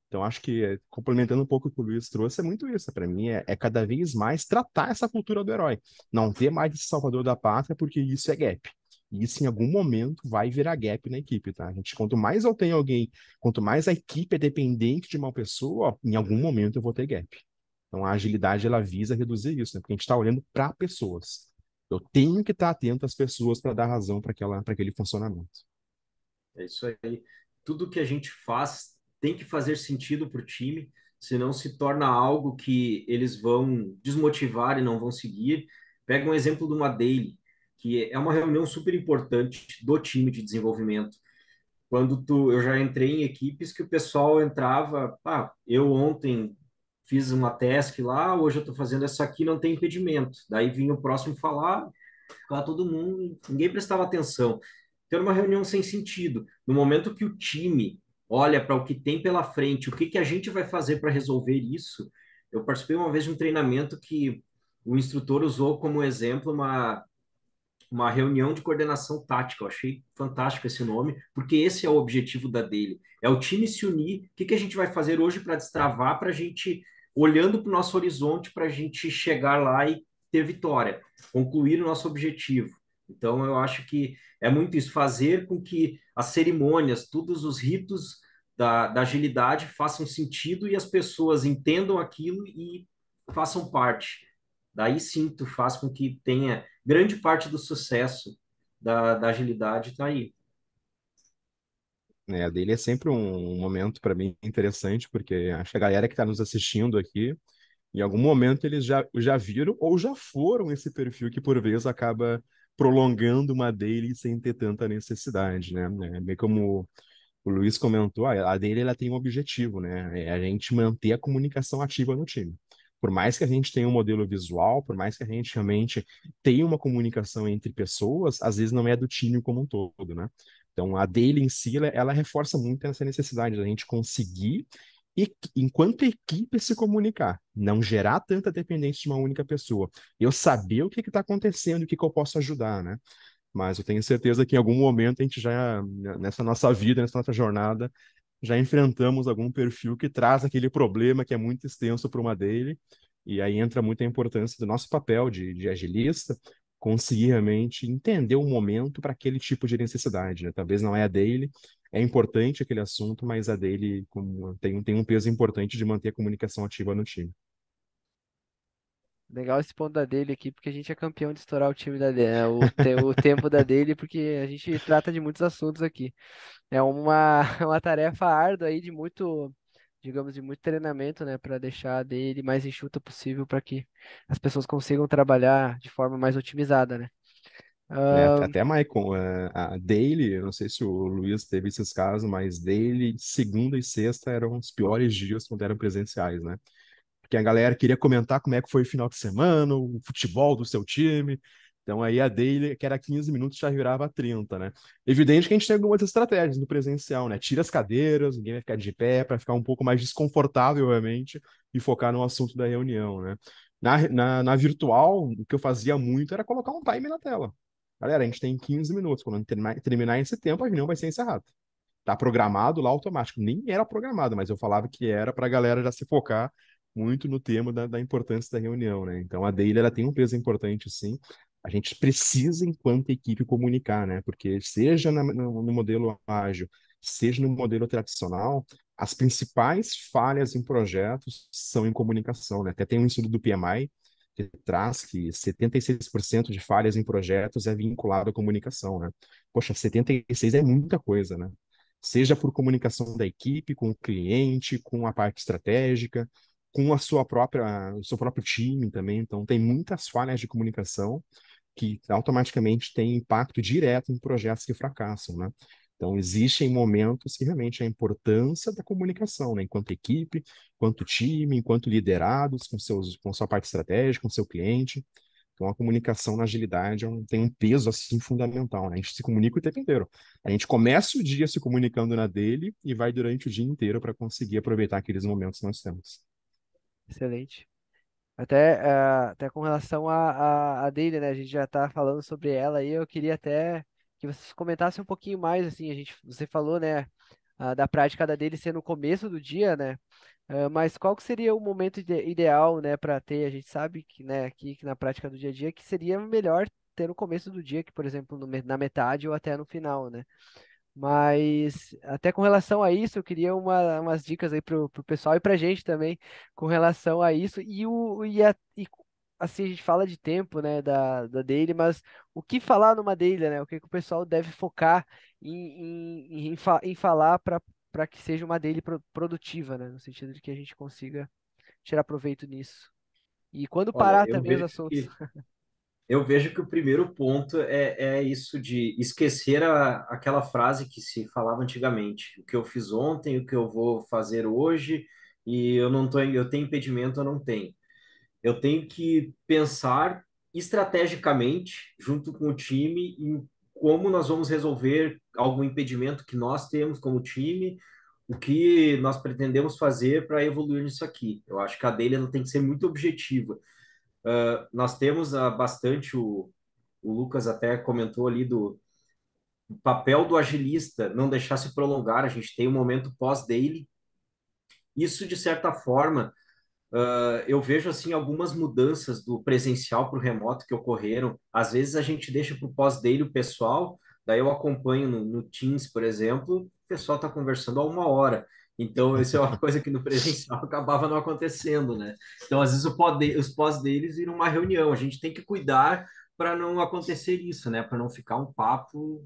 Então, acho que, complementando um pouco o que o Luiz trouxe, é muito isso. Para mim, é cada vez mais tratar essa cultura do herói. Não ter mais esse salvador da pátria, porque isso é gap. E isso, em algum momento, vai virar gap na equipe, tá? A gente, quanto mais eu tenho alguém, quanto mais a equipe é dependente de uma pessoa, em algum momento eu vou ter gap. Então, a agilidade, ela visa reduzir isso, né? Porque a gente está olhando para pessoas. Eu tenho que estar atento às pessoas para dar razão para aquele funcionamento. É isso aí. Tudo que a gente faz tem que fazer sentido para o time, senão se torna algo que eles vão desmotivar e não vão seguir. Pega um exemplo de uma daily, que é uma reunião super importante do time de desenvolvimento. Eu já entrei em equipes que o pessoal entrava, eu ontem fiz uma task lá, hoje eu estou fazendo essa aqui, não tem impedimento. Daí vinha o próximo falar, ficava todo mundo, ninguém prestava atenção. Então, era uma reunião sem sentido. No momento que o time olha para o que tem pela frente, o que que a gente vai fazer para resolver isso, eu participei uma vez de um treinamento que o instrutor usou como exemplo uma reunião de coordenação tática. Eu achei fantástico esse nome, porque esse é o objetivo da dele. É o time se unir. O que que a gente vai fazer hoje para destravar, para a gente, olhando para o nosso horizonte, para a gente chegar lá e ter vitória, concluir o nosso objetivo. Então, eu acho que é muito isso, fazer com que as cerimônias, todos os ritos da agilidade façam sentido e as pessoas entendam aquilo e façam parte. Daí sim, tu faz com que tenha grande parte do sucesso da agilidade está aí. A dele é sempre um momento para mim interessante, porque acho que a galera que está nos assistindo aqui, em algum momento eles já viram ou já foram esse perfil que por vezes acaba prolongando uma daily sem ter tanta necessidade, né? É bem como o Luiz comentou, a daily ela tem um objetivo, né? É a gente manter a comunicação ativa no time. Por mais que a gente tenha um modelo visual, por mais que a gente realmente tenha uma comunicação entre pessoas, às vezes não é do time como um todo, né? Então, a daily em si, ela reforça muito essa necessidade da gente conseguir, enquanto equipe, se comunicar, não gerar tanta dependência de uma única pessoa. Eu saber o que está acontecendo, o que eu posso ajudar, né? Mas eu tenho certeza que em algum momento a gente já, nessa nossa vida, nessa nossa jornada, já enfrentamos algum perfil que traz aquele problema que é muito extenso para uma daily, e aí entra muito a importância do nosso papel de agilista, conseguir realmente entender o momento para aquele tipo de necessidade, né? Talvez não é a daily, é importante aquele assunto, mas a daily tem um peso importante de manter a comunicação ativa no time. Legal esse ponto da dele aqui, porque a gente é campeão de estourar o time da dele, né? O tempo da dele, porque a gente trata de muitos assuntos aqui. É uma, uma tarefa árdua aí de muito, digamos, de muito treinamento, né, para deixar a dele mais enxuta possível para que as pessoas consigam trabalhar de forma mais otimizada, né? É, Ah, até, Maicon, a daily, eu não sei se o Luiz teve esses casos, mas daily, segunda e sexta eram os piores dias quando eram presenciais, né? Porque a galera queria comentar como é que foi o final de semana, o futebol do seu time. Então aí a daily, que era 15 minutos, já virava 30, né? Evidente que a gente tem algumas estratégias no presencial, né? Tira as cadeiras, ninguém vai ficar de pé, para ficar um pouco mais desconfortável, obviamente, e focar no assunto da reunião, né? Na virtual, o que eu fazia muito era colocar um time na tela. Galera, a gente tem 15 minutos. Quando terminar esse tempo, a reunião vai ser encerrada. Tá programado lá automático. Nem era programado, mas eu falava que era para a galera já se focar muito no tema da importância da reunião, né? Então a daily ela tem um peso importante, sim. A gente precisa, enquanto equipe, comunicar, né? Porque seja no modelo ágil, seja no modelo tradicional, as principais falhas em projetos são em comunicação, né? Até tem um estudo do PMI que traz que 76% de falhas em projetos é vinculado à comunicação, né? Poxa, 76 é muita coisa, né? Seja por comunicação da equipe, com o cliente, com a parte estratégica, com o seu próprio time também. Então, tem muitas falhas de comunicação que automaticamente têm impacto direto em projetos que fracassam, né? Então, existem momentos que realmente a importância da comunicação, né? Enquanto equipe, enquanto time, enquanto liderados, com sua parte estratégica, com seu cliente. Então, a comunicação na agilidade tem um peso assim fundamental, né? A gente se comunica o tempo inteiro. A gente começa o dia se comunicando na dele e vai durante o dia inteiro para conseguir aproveitar aqueles momentos que nós temos. Excelente. Até com relação à Daily, né? A gente já tá falando sobre ela aí. Eu queria até que vocês comentassem um pouquinho mais, assim. Você falou, né, da prática da Daily ser no começo do dia, né? Mas qual que seria o momento ideal, né, para ter? A gente sabe que, né, aqui que na prática do dia a dia, que seria melhor ter no começo do dia, que, por exemplo, na metade ou até no final, né? Mas até com relação a isso, eu queria umas dicas aí pro pessoal e pra gente também com relação a isso. Assim, a gente fala de tempo, né, da daily, mas o que falar numa daily, né? O que que o pessoal deve focar em falar para que seja uma daily produtiva, né? No sentido de que a gente consiga tirar proveito nisso. E quando Olha, parar também os assuntos. eu vejo que o primeiro ponto é isso de esquecer aquela frase que se falava antigamente: o que eu fiz ontem, o que eu vou fazer hoje, e eu tenho impedimento, eu não tenho. Eu tenho que pensar estrategicamente, junto com o time, em como nós vamos resolver algum impedimento que nós temos como time, o que nós pretendemos fazer para evoluir nisso aqui. Eu acho que a dele ela tem que ser muito objetiva. Nós temos bastante, o Lucas até comentou ali do papel do agilista, não deixar se prolongar, a gente tem um momento pós-daily. Isso, de certa forma, eu vejo assim algumas mudanças do presencial para o remoto que ocorreram. Às vezes a gente deixa para o pós-daily o pessoal, daí eu acompanho no Teams, por exemplo, o pessoal está conversando há 1 hora. Então, isso é uma coisa que no presencial acabava não acontecendo, né? Então, às vezes, os pós-deles viram uma reunião. A gente tem que cuidar para não acontecer isso, né? Para não ficar um papo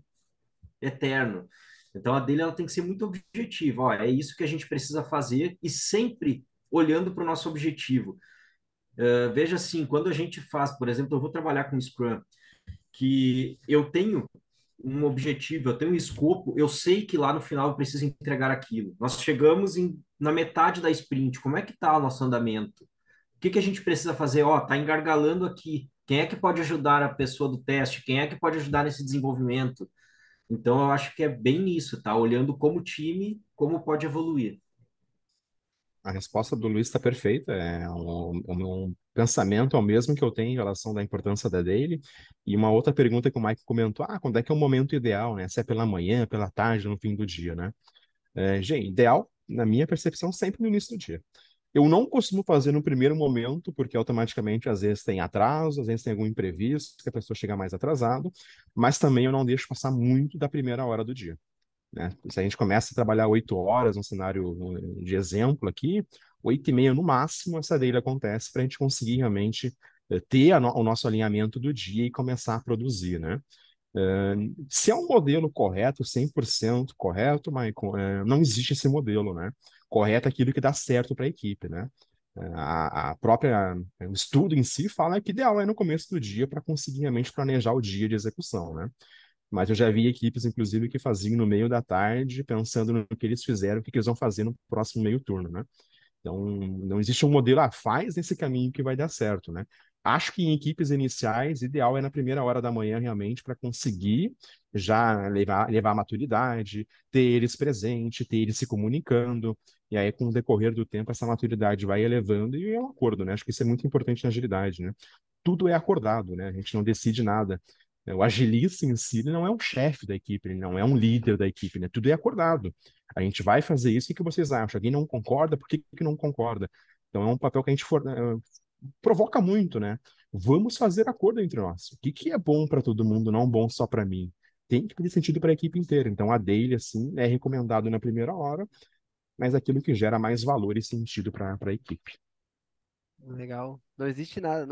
eterno. Então, a dele ela tem que ser muito objetiva. Ó, é isso que a gente precisa fazer e sempre olhando para o nosso objetivo. Veja assim, quando a gente faz, por exemplo, eu vou trabalhar com Scrum, que eu tenho um objetivo, eu tenho um escopo, eu sei que lá no final eu preciso entregar aquilo. Nós chegamos na metade da sprint, como é que está o nosso andamento? O que que a gente precisa fazer? Ó, tá engargalando aqui. Quem é que pode ajudar a pessoa do teste? Quem é que pode ajudar nesse desenvolvimento? Então, eu acho que é bem isso, tá? Olhando como time, como pode evoluir. A resposta do Luiz está perfeita. O meu pensamento é o mesmo que eu tenho em relação da importância da daily. E uma outra pergunta que o Mike comentou: quando é que é o momento ideal, né? Se é pela manhã, pela tarde, no fim do dia, né? Gente, ideal, na minha percepção, sempre no início do dia. Eu não costumo fazer no primeiro momento, porque automaticamente às vezes tem atraso, às vezes tem algum imprevisto, que a pessoa chega mais atrasado, mas também eu não deixo passar muito da primeira hora do dia, né? Se a gente começa a trabalhar 8 horas, um cenário de exemplo aqui, 8h30 no máximo, essa daily acontece para a gente conseguir realmente ter o nosso alinhamento do dia e começar a produzir, né? Se é um modelo correto, 100% correto, Michael, não existe esse modelo, né? Correto é aquilo que dá certo para a equipe, né? O estudo em si fala que ideal é no começo do dia para conseguir realmente planejar o dia de execução, né? Mas eu já vi equipes, inclusive, que faziam no meio da tarde, pensando no que eles fizeram, o que eles vão fazer no próximo meio turno, né? Então, não existe um modelo, faz nesse caminho que vai dar certo, né? Acho que em equipes iniciais, ideal é na primeira hora da manhã, realmente, para conseguir já levar a maturidade, ter eles presentes, ter eles se comunicando, e aí, com o decorrer do tempo, essa maturidade vai elevando e é um acordo, né? Acho que isso é muito importante na agilidade, né? Tudo é acordado, né? A gente não decide nada. O agilista em si, ele não é um chefe da equipe, ele não é um líder da equipe, né? Tudo é acordado. A gente vai fazer isso, o que vocês acham? Alguém não concorda? Por que não concorda? Então é um papel que a gente provoca muito, né? Vamos fazer acordo entre nós. O que que é bom para todo mundo, não bom só para mim? Tem que fazer sentido para a equipe inteira. Então a daily, assim, é recomendado na primeira hora, mas aquilo que gera mais valor e sentido para a equipe. Legal. Não existe nada,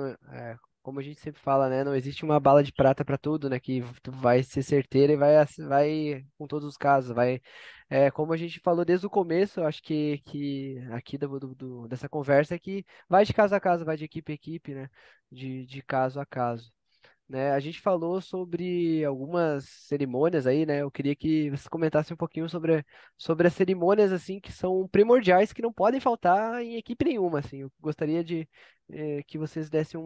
como a gente sempre fala, né? Não existe uma bala de prata para tudo, né? Que tu vai ser certeira e vai com todos os casos, vai. Como a gente falou desde o começo, eu acho que aqui dessa conversa é que vai de caso a caso, vai de equipe a equipe, né? De caso a caso. Né? A gente falou sobre algumas cerimônias aí, né? Eu queria que você comentasse um pouquinho sobre as cerimônias assim que são primordiais, que não podem faltar em equipe nenhuma, assim. Eu gostaria que vocês dessem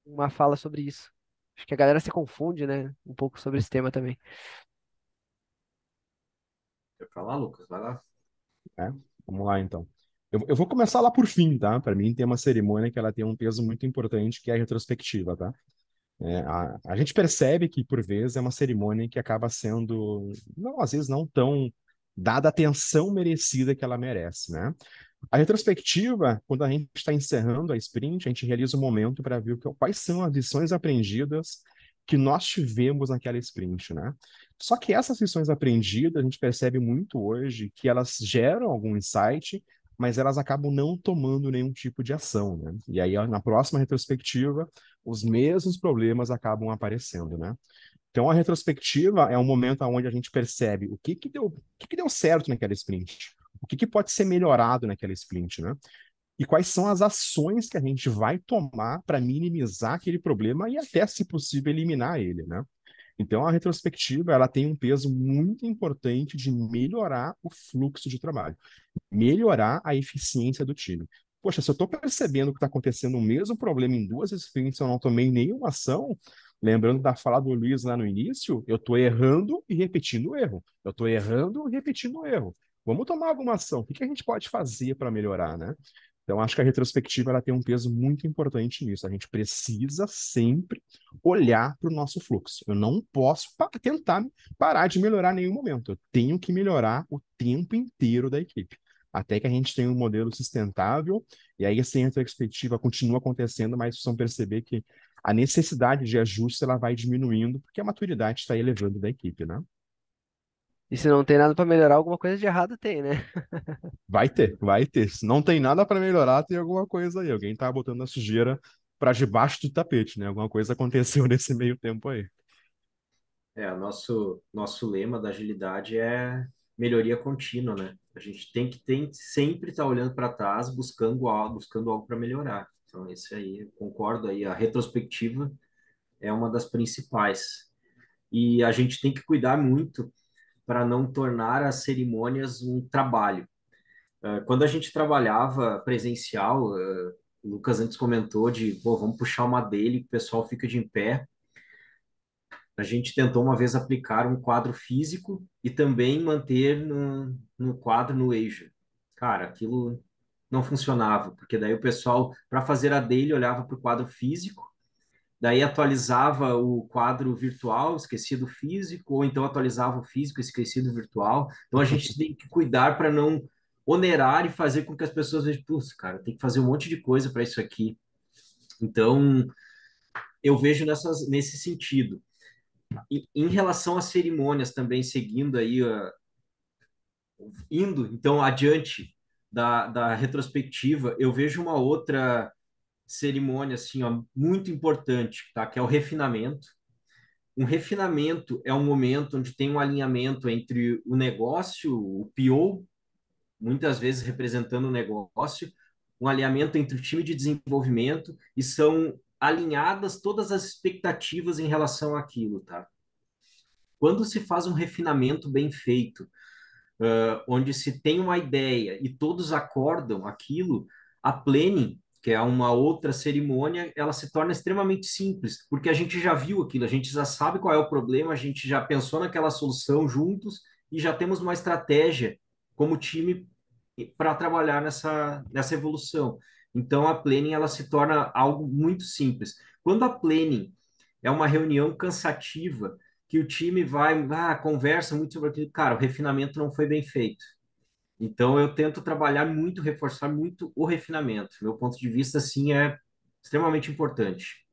uma fala sobre isso. Acho que a galera se confunde, né? Um pouco sobre esse tema também. Quer falar, Lucas? Vai lá. Né? Vamos lá, então. Eu vou começar lá por fim, tá? Para mim, tem uma cerimônia que ela tem um peso muito importante, que é a retrospectiva, tá? A gente percebe que, por vezes, é uma cerimônia que acaba sendo, não, às vezes, não tão dada a atenção merecida que ela merece, né? A retrospectiva, quando a gente está encerrando a sprint, a gente realiza um momento para ver quais são as lições aprendidas que nós tivemos naquela sprint, né? Só que essas lições aprendidas, a gente percebe muito hoje que elas geram algum insight, mas elas acabam não tomando nenhum tipo de ação, né? E aí, ó, na próxima retrospectiva, os mesmos problemas acabam aparecendo, né? Então, a retrospectiva é um momento onde a gente percebe o que que deu certo naquela sprint, o que que pode ser melhorado naquela sprint, né? E quais são as ações que a gente vai tomar para minimizar aquele problema e até, se possível, eliminar ele, né? Então, a retrospectiva, ela tem um peso muito importante de melhorar o fluxo de trabalho, melhorar a eficiência do time. Poxa, se eu estou percebendo que está acontecendo o mesmo problema em duas sprints, eu não tomei nenhuma ação, lembrando da fala do Luiz lá no início, eu estou errando e repetindo o erro. Eu estou errando e repetindo o erro. Vamos tomar alguma ação. O que que a gente pode fazer para melhorar, né? Então, acho que a retrospectiva ela tem um peso muito importante nisso. A gente precisa sempre olhar para o nosso fluxo. Eu não posso tentar parar de melhorar em nenhum momento. Eu tenho que melhorar o tempo inteiro da equipe até que a gente tenha um modelo sustentável, e aí essa retrospectiva continua acontecendo, mas precisam perceber que a necessidade de ajuste ela vai diminuindo, porque a maturidade está elevando da equipe, né? E se não tem nada para melhorar, alguma coisa de errado tem, né? Vai ter, vai ter. Se não tem nada para melhorar, tem alguma coisa aí. Alguém tá botando a sujeira para debaixo do tapete, né? Alguma coisa aconteceu nesse meio tempo aí. Nosso lema da agilidade é melhoria contínua, né? A gente tem que sempre estar olhando para trás, buscando algo para melhorar. Então, esse aí, eu concordo aí, a retrospectiva é uma das principais. E a gente tem que cuidar muito para não tornar as cerimônias um trabalho. Quando a gente trabalhava presencial, o Lucas antes comentou de, pô, vamos puxar uma dele, que o pessoal fica de em pé. A gente tentou uma vez aplicar um quadro físico e também manter no quadro no Azure. Cara, aquilo não funcionava, porque daí o pessoal, para fazer a dele, olhava para o quadro físico, daí atualizava o quadro virtual, esquecia do físico, ou então atualizava o físico, esquecia do virtual. Então a gente tem que cuidar para não onerar e fazer com que as pessoas vejam, putz, cara, tem que fazer um monte de coisa para isso aqui. Então, eu vejo nesse sentido. Em relação às cerimônias também, seguindo aí, indo então adiante da retrospectiva, eu vejo uma outra cerimônia assim, ó, muito importante, tá? Que é o refinamento. Um refinamento é um momento onde tem um alinhamento entre o negócio, o PO, muitas vezes representando o negócio, um alinhamento entre o time de desenvolvimento e são alinhadas todas as expectativas em relação àquilo, tá? Quando se faz um refinamento bem feito, onde se tem uma ideia e todos acordam aquilo, a planning, que é uma outra cerimônia, ela se torna extremamente simples, porque a gente já viu aquilo, a gente já sabe qual é o problema, a gente já pensou naquela solução juntos e já temos uma estratégia como time para trabalhar nessa evolução. Então, a planning ela se torna algo muito simples. Quando a planning é uma reunião cansativa, que o time conversa muito sobre aquilo, cara, o refinamento não foi bem feito. Então, eu tento trabalhar muito, reforçar muito o refinamento. Meu ponto de vista, assim, é extremamente importante.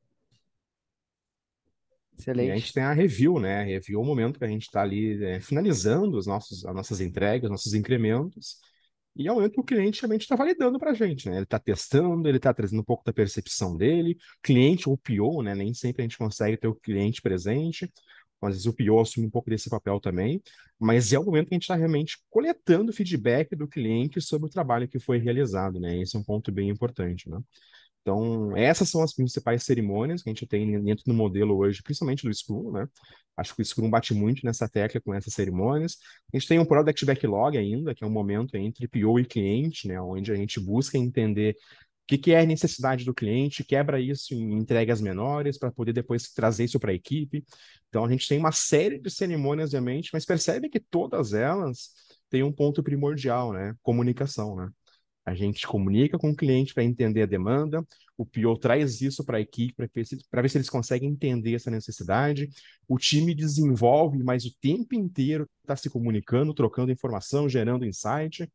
E a gente Excelente. tem a review, né? A review é o momento que a gente está ali finalizando as nossas entregas, nossos incrementos. E é o momento que o cliente realmente está validando para a gente, né? Ele está testando, ele está trazendo um pouco da percepção dele. Cliente ou PO, né? Nem sempre a gente consegue ter o cliente presente. Às vezes o PO assume um pouco desse papel também. Mas é o momento que a gente está realmente coletando feedback do cliente sobre o trabalho que foi realizado, né? Esse é um ponto bem importante, né? Então, essas são as principais cerimônias que a gente tem dentro do modelo hoje, principalmente do Scrum, né? Acho que o Scrum bate muito nessa tecla com essas cerimônias. A gente tem um Product Backlog ainda, que é um momento entre PO e cliente, né? Onde a gente busca entender que é a necessidade do cliente, quebra isso em entregas menores para poder depois trazer isso para a equipe. Então, a gente tem uma série de cerimônias em mente, mas percebe que todas elas têm um ponto primordial, né? Comunicação, né? A gente comunica com o cliente para entender a demanda, o PO traz isso para a equipe para ver se eles conseguem entender essa necessidade. O time desenvolve, mas o tempo inteiro está se comunicando, trocando informação, gerando insight.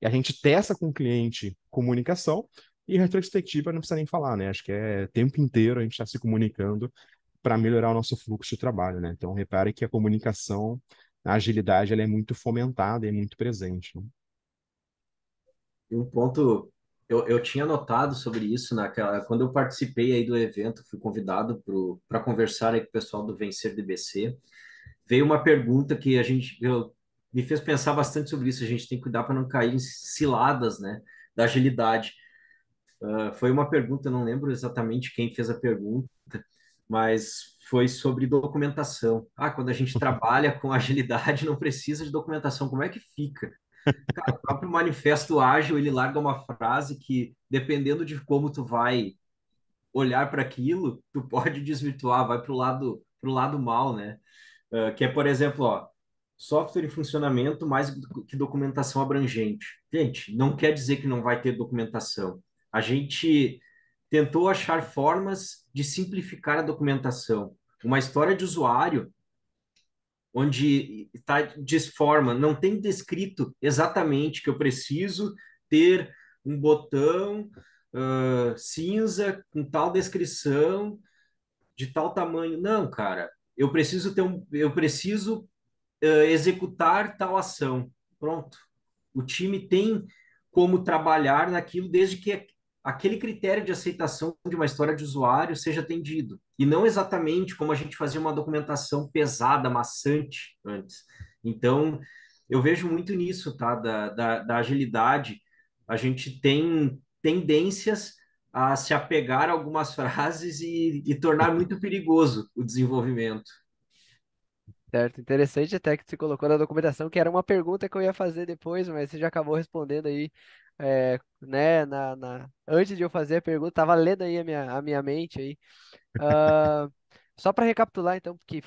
E a gente testa com o cliente comunicação e retrospectiva não precisa nem falar, né? Acho que é o tempo inteiro a gente está se comunicando para melhorar o nosso fluxo de trabalho, né? Então, repare que a comunicação, a agilidade, ela é muito fomentada e é muito presente, né? E um ponto, eu tinha notado sobre isso quando eu participei aí do evento, fui convidado para conversar aí com o pessoal do Vencer DBC, veio uma pergunta que me fez pensar bastante sobre isso. A gente tem que cuidar para não cair em ciladas, né, da agilidade. Foi uma pergunta, não lembro exatamente quem fez a pergunta, mas foi sobre documentação. Quando a gente trabalha com agilidade, não precisa de documentação. Como é que fica? Cara, o próprio manifesto ágil, ele larga uma frase que, dependendo de como tu vai olhar para aquilo, tu pode desvirtuar, vai pro lado mal, né? Que é, por exemplo, ó, software em funcionamento mais do que documentação abrangente. Gente, não quer dizer que não vai ter documentação. A gente tentou achar formas de simplificar a documentação. Uma história de usuário onde está disforma, não tem descrito exatamente que eu preciso ter um botão cinza com tal descrição, de tal tamanho. Não, cara, eu preciso executar tal ação. Pronto. O time tem como trabalhar naquilo desde que aquele critério de aceitação de uma história de usuário seja atendido. E não exatamente como a gente fazia uma documentação pesada, maçante antes. Então, eu vejo muito nisso, tá? Da agilidade. A gente tem tendências a se apegar a algumas frases e tornar muito perigoso o desenvolvimento. Certo, interessante até que você colocou na documentação, que era uma pergunta que eu ia fazer depois, mas você já acabou respondendo aí, né, antes de eu fazer a pergunta, tava lendo aí a minha mente aí. Ah, só para recapitular, então, porque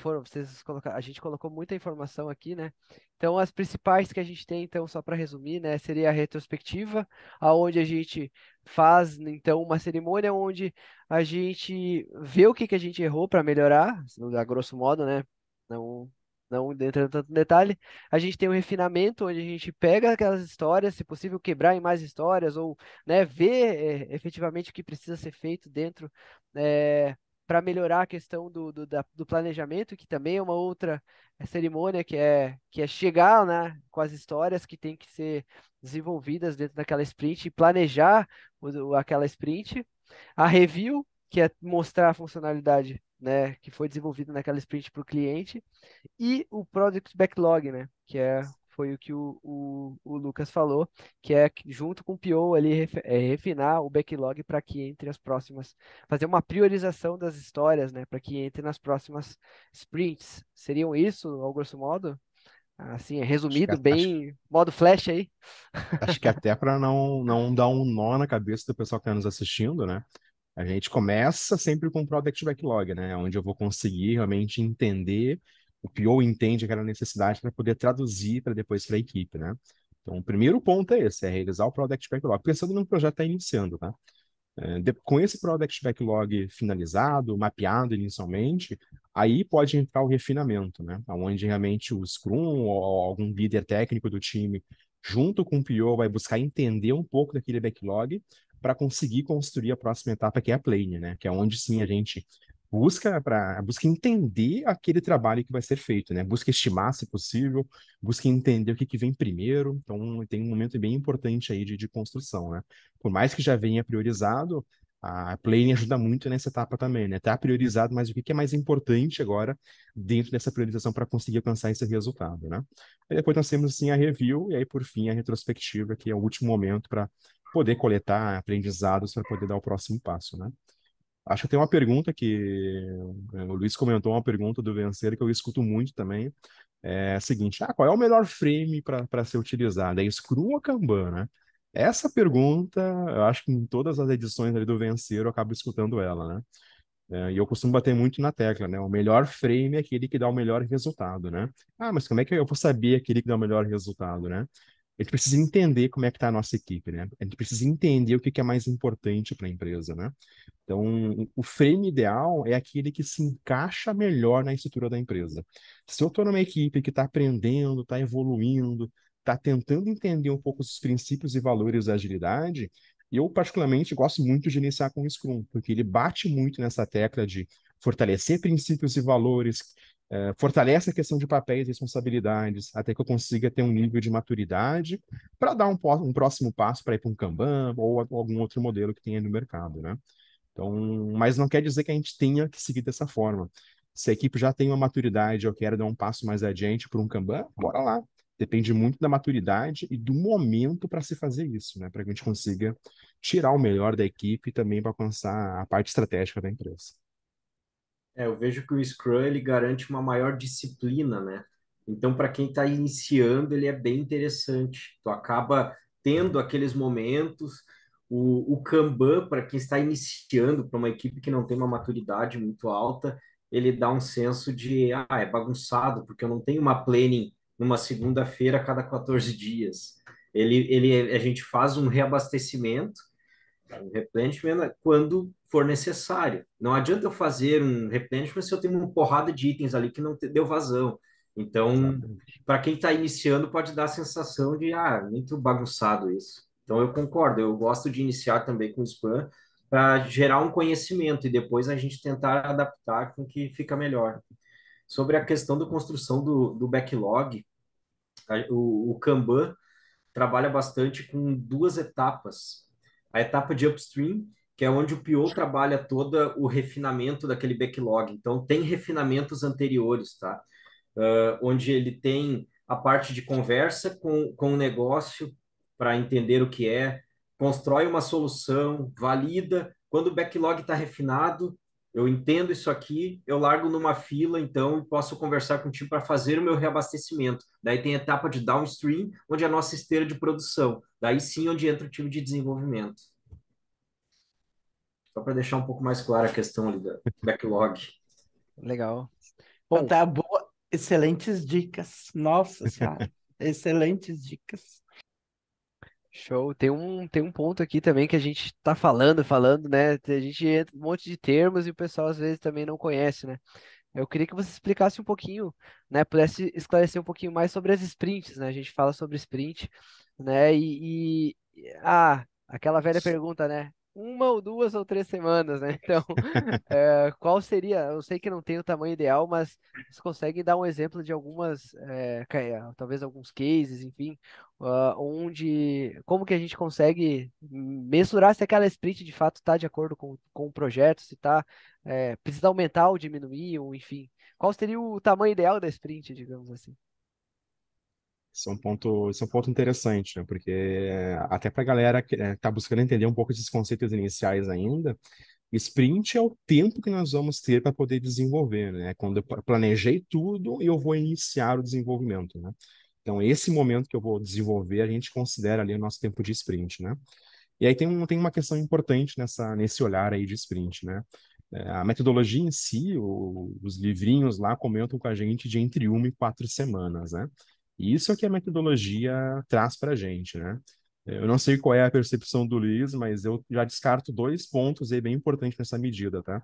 a gente colocou muita informação aqui, né? Então, as principais que a gente tem, então, só para resumir, né, seria a retrospectiva, aonde a gente faz, então, uma cerimônia onde a gente vê o que que a gente errou para melhorar, a grosso modo, né? Não, não entrando tanto em detalhe. A gente tem um refinamento, onde a gente pega aquelas histórias, se possível, quebrar em mais histórias, ou, né, ver efetivamente o que precisa ser feito dentro. Para melhorar a questão do planejamento, que também é uma outra cerimônia, que é chegar, né, com as histórias que tem que ser desenvolvidas dentro daquela sprint e planejar aquela sprint. A review, que é mostrar a funcionalidade, né, que foi desenvolvida naquela sprint para o cliente, e o Product Backlog, né, foi o que o Lucas falou, que é que junto com o PO ali refinar o backlog para que entre as próximas, fazer uma priorização das histórias, né, para que entre nas próximas sprints. Seriam isso, ao grosso modo? Assim, Acho que, resumido, acho, bem modo flash aí. acho que até para não dar um nó na cabeça do pessoal que está nos assistindo, né? A gente começa sempre com o Product Backlog, né? Onde eu vou conseguir realmente entender, o PO entende aquela necessidade para poder traduzir para depois para a equipe, né? Então, o primeiro ponto é esse, é realizar o Product Backlog, pensando no projeto que está iniciando, tá? Com esse Product Backlog finalizado, mapeado inicialmente, aí pode entrar o refinamento, né? Onde realmente o Scrum ou algum líder técnico do time, junto com o PO, vai buscar entender um pouco daquele backlog para conseguir construir a próxima etapa, que é a plane, né? Que é onde sim a gente busca entender aquele trabalho que vai ser feito, né? Busca estimar, se possível, busca entender o que vem primeiro. Então, tem um momento bem importante aí de construção, né? Por mais que já venha priorizado, a planning ajuda muito nessa etapa também, né? Tá priorizado, mas o que é mais importante agora dentro dessa priorização para conseguir alcançar esse resultado, né? Aí depois nós temos assim a review e aí por fim a retrospectiva, que é o último momento para poder coletar aprendizados para poder dar o próximo passo, né? Acho que tem uma pergunta que o Luiz comentou, uma pergunta do Vencer que eu escuto muito também. É a seguinte: qual é o melhor frame para ser utilizado? É Scrum ou Kanban, né? Essa pergunta, eu acho que em todas as edições ali do Vencer eu acabo escutando ela, né? E eu costumo bater muito na tecla, né? O melhor frame é aquele que dá o melhor resultado, né? Ah, mas como é que eu vou saber aquele que dá o melhor resultado, né? A gente precisa entender como é que está a nossa equipe, né? A gente precisa entender o que que é mais importante para a empresa, né? Então, o frame ideal é aquele que se encaixa melhor na estrutura da empresa. Se eu estou numa equipe que está aprendendo, está evoluindo, está tentando entender um pouco os princípios e valores da agilidade, eu particularmente gosto muito de iniciar com o Scrum, porque ele bate muito nessa tecla de fortalecer princípios e valores, fortalece a questão de papéis e responsabilidades, até que eu consiga ter um nível de maturidade para dar um próximo passo para ir para um Kanban ou algum outro modelo que tenha no mercado, né? Então, mas não quer dizer que a gente tenha que seguir dessa forma. Se a equipe já tem uma maturidade, eu quero dar um passo mais adiante para um Kanban, bora lá. Depende muito da maturidade e do momento para se fazer isso, né? Para que a gente consiga tirar o melhor da equipe e também para alcançar a parte estratégica da empresa. Eu vejo que o Scrum ele garante uma maior disciplina, né? Então, para quem está iniciando, ele é bem interessante. Tu acaba tendo aqueles momentos. O Kanban, para quem está iniciando, para uma equipe que não tem uma maturidade muito alta, ele dá um senso de, é bagunçado, porque eu não tenho uma planning numa segunda-feira a cada 14 dias. A gente faz um reabastecimento um replenishment é quando for necessário. Não adianta eu fazer um replenishment se eu tenho uma porrada de itens ali que não deu vazão. Então, Exatamente. para quem está iniciando, pode dar a sensação de, muito bagunçado isso. Então, eu concordo, eu gosto de iniciar também com o Scrum para gerar um conhecimento e depois a gente tentar adaptar com que fica melhor. Sobre a questão da construção do backlog, o Kanban trabalha bastante com duas etapas. A etapa de upstream, que é onde o PO trabalha todo o refinamento daquele backlog. Então, tem refinamentos anteriores, tá? Onde ele tem a parte de conversa com o negócio para entender o que é, constrói uma solução, valida. Quando o backlog está refinado, eu entendo isso aqui, eu largo numa fila, então e posso conversar contigo para fazer o meu reabastecimento. Daí tem a etapa de downstream, onde é a nossa esteira de produção. Daí sim, onde entra o time de desenvolvimento. Só para deixar um pouco mais clara a questão ali da backlog. Legal. Então, Bom, tá boa. Excelentes dicas. Nossa Senhora. Excelentes dicas. show. Tem um ponto aqui também que a gente tá falando, né? A gente entra um monte de termos e o pessoal às vezes também não conhece, né? Eu queria que você explicasse um pouquinho, né? Pudesse esclarecer um pouquinho mais sobre as sprints, né? A gente fala sobre sprint, né? Aquela velha pergunta, né? Uma ou duas ou 3 semanas, né? Então, qual seria? Eu sei que não tem o tamanho ideal, mas você consegue dar um exemplo de algumas, talvez alguns cases, enfim, como que a gente consegue mensurar se aquela sprint de fato está de acordo com o projeto, se está precisa aumentar ou diminuir, ou enfim. Qual seria o tamanho ideal da sprint, digamos assim? Isso é um ponto interessante, né? Porque até para a galera que está buscando entender um pouco esses conceitos iniciais ainda, sprint é o tempo que nós vamos ter para poder desenvolver, né? Quando eu planejei tudo e eu vou iniciar o desenvolvimento, né? Então, esse momento que eu vou desenvolver, a gente considera ali o nosso tempo de sprint, né? E aí tem uma questão importante nesse olhar aí de sprint, né? A metodologia em si, os livrinhos lá comentam com a gente de entre 1 e 4 semanas, né? E isso é o que a metodologia traz para a gente, né? Eu não sei qual é a percepção do Luiz, mas eu já descarto 2 pontos aí bem importantes nessa medida, tá?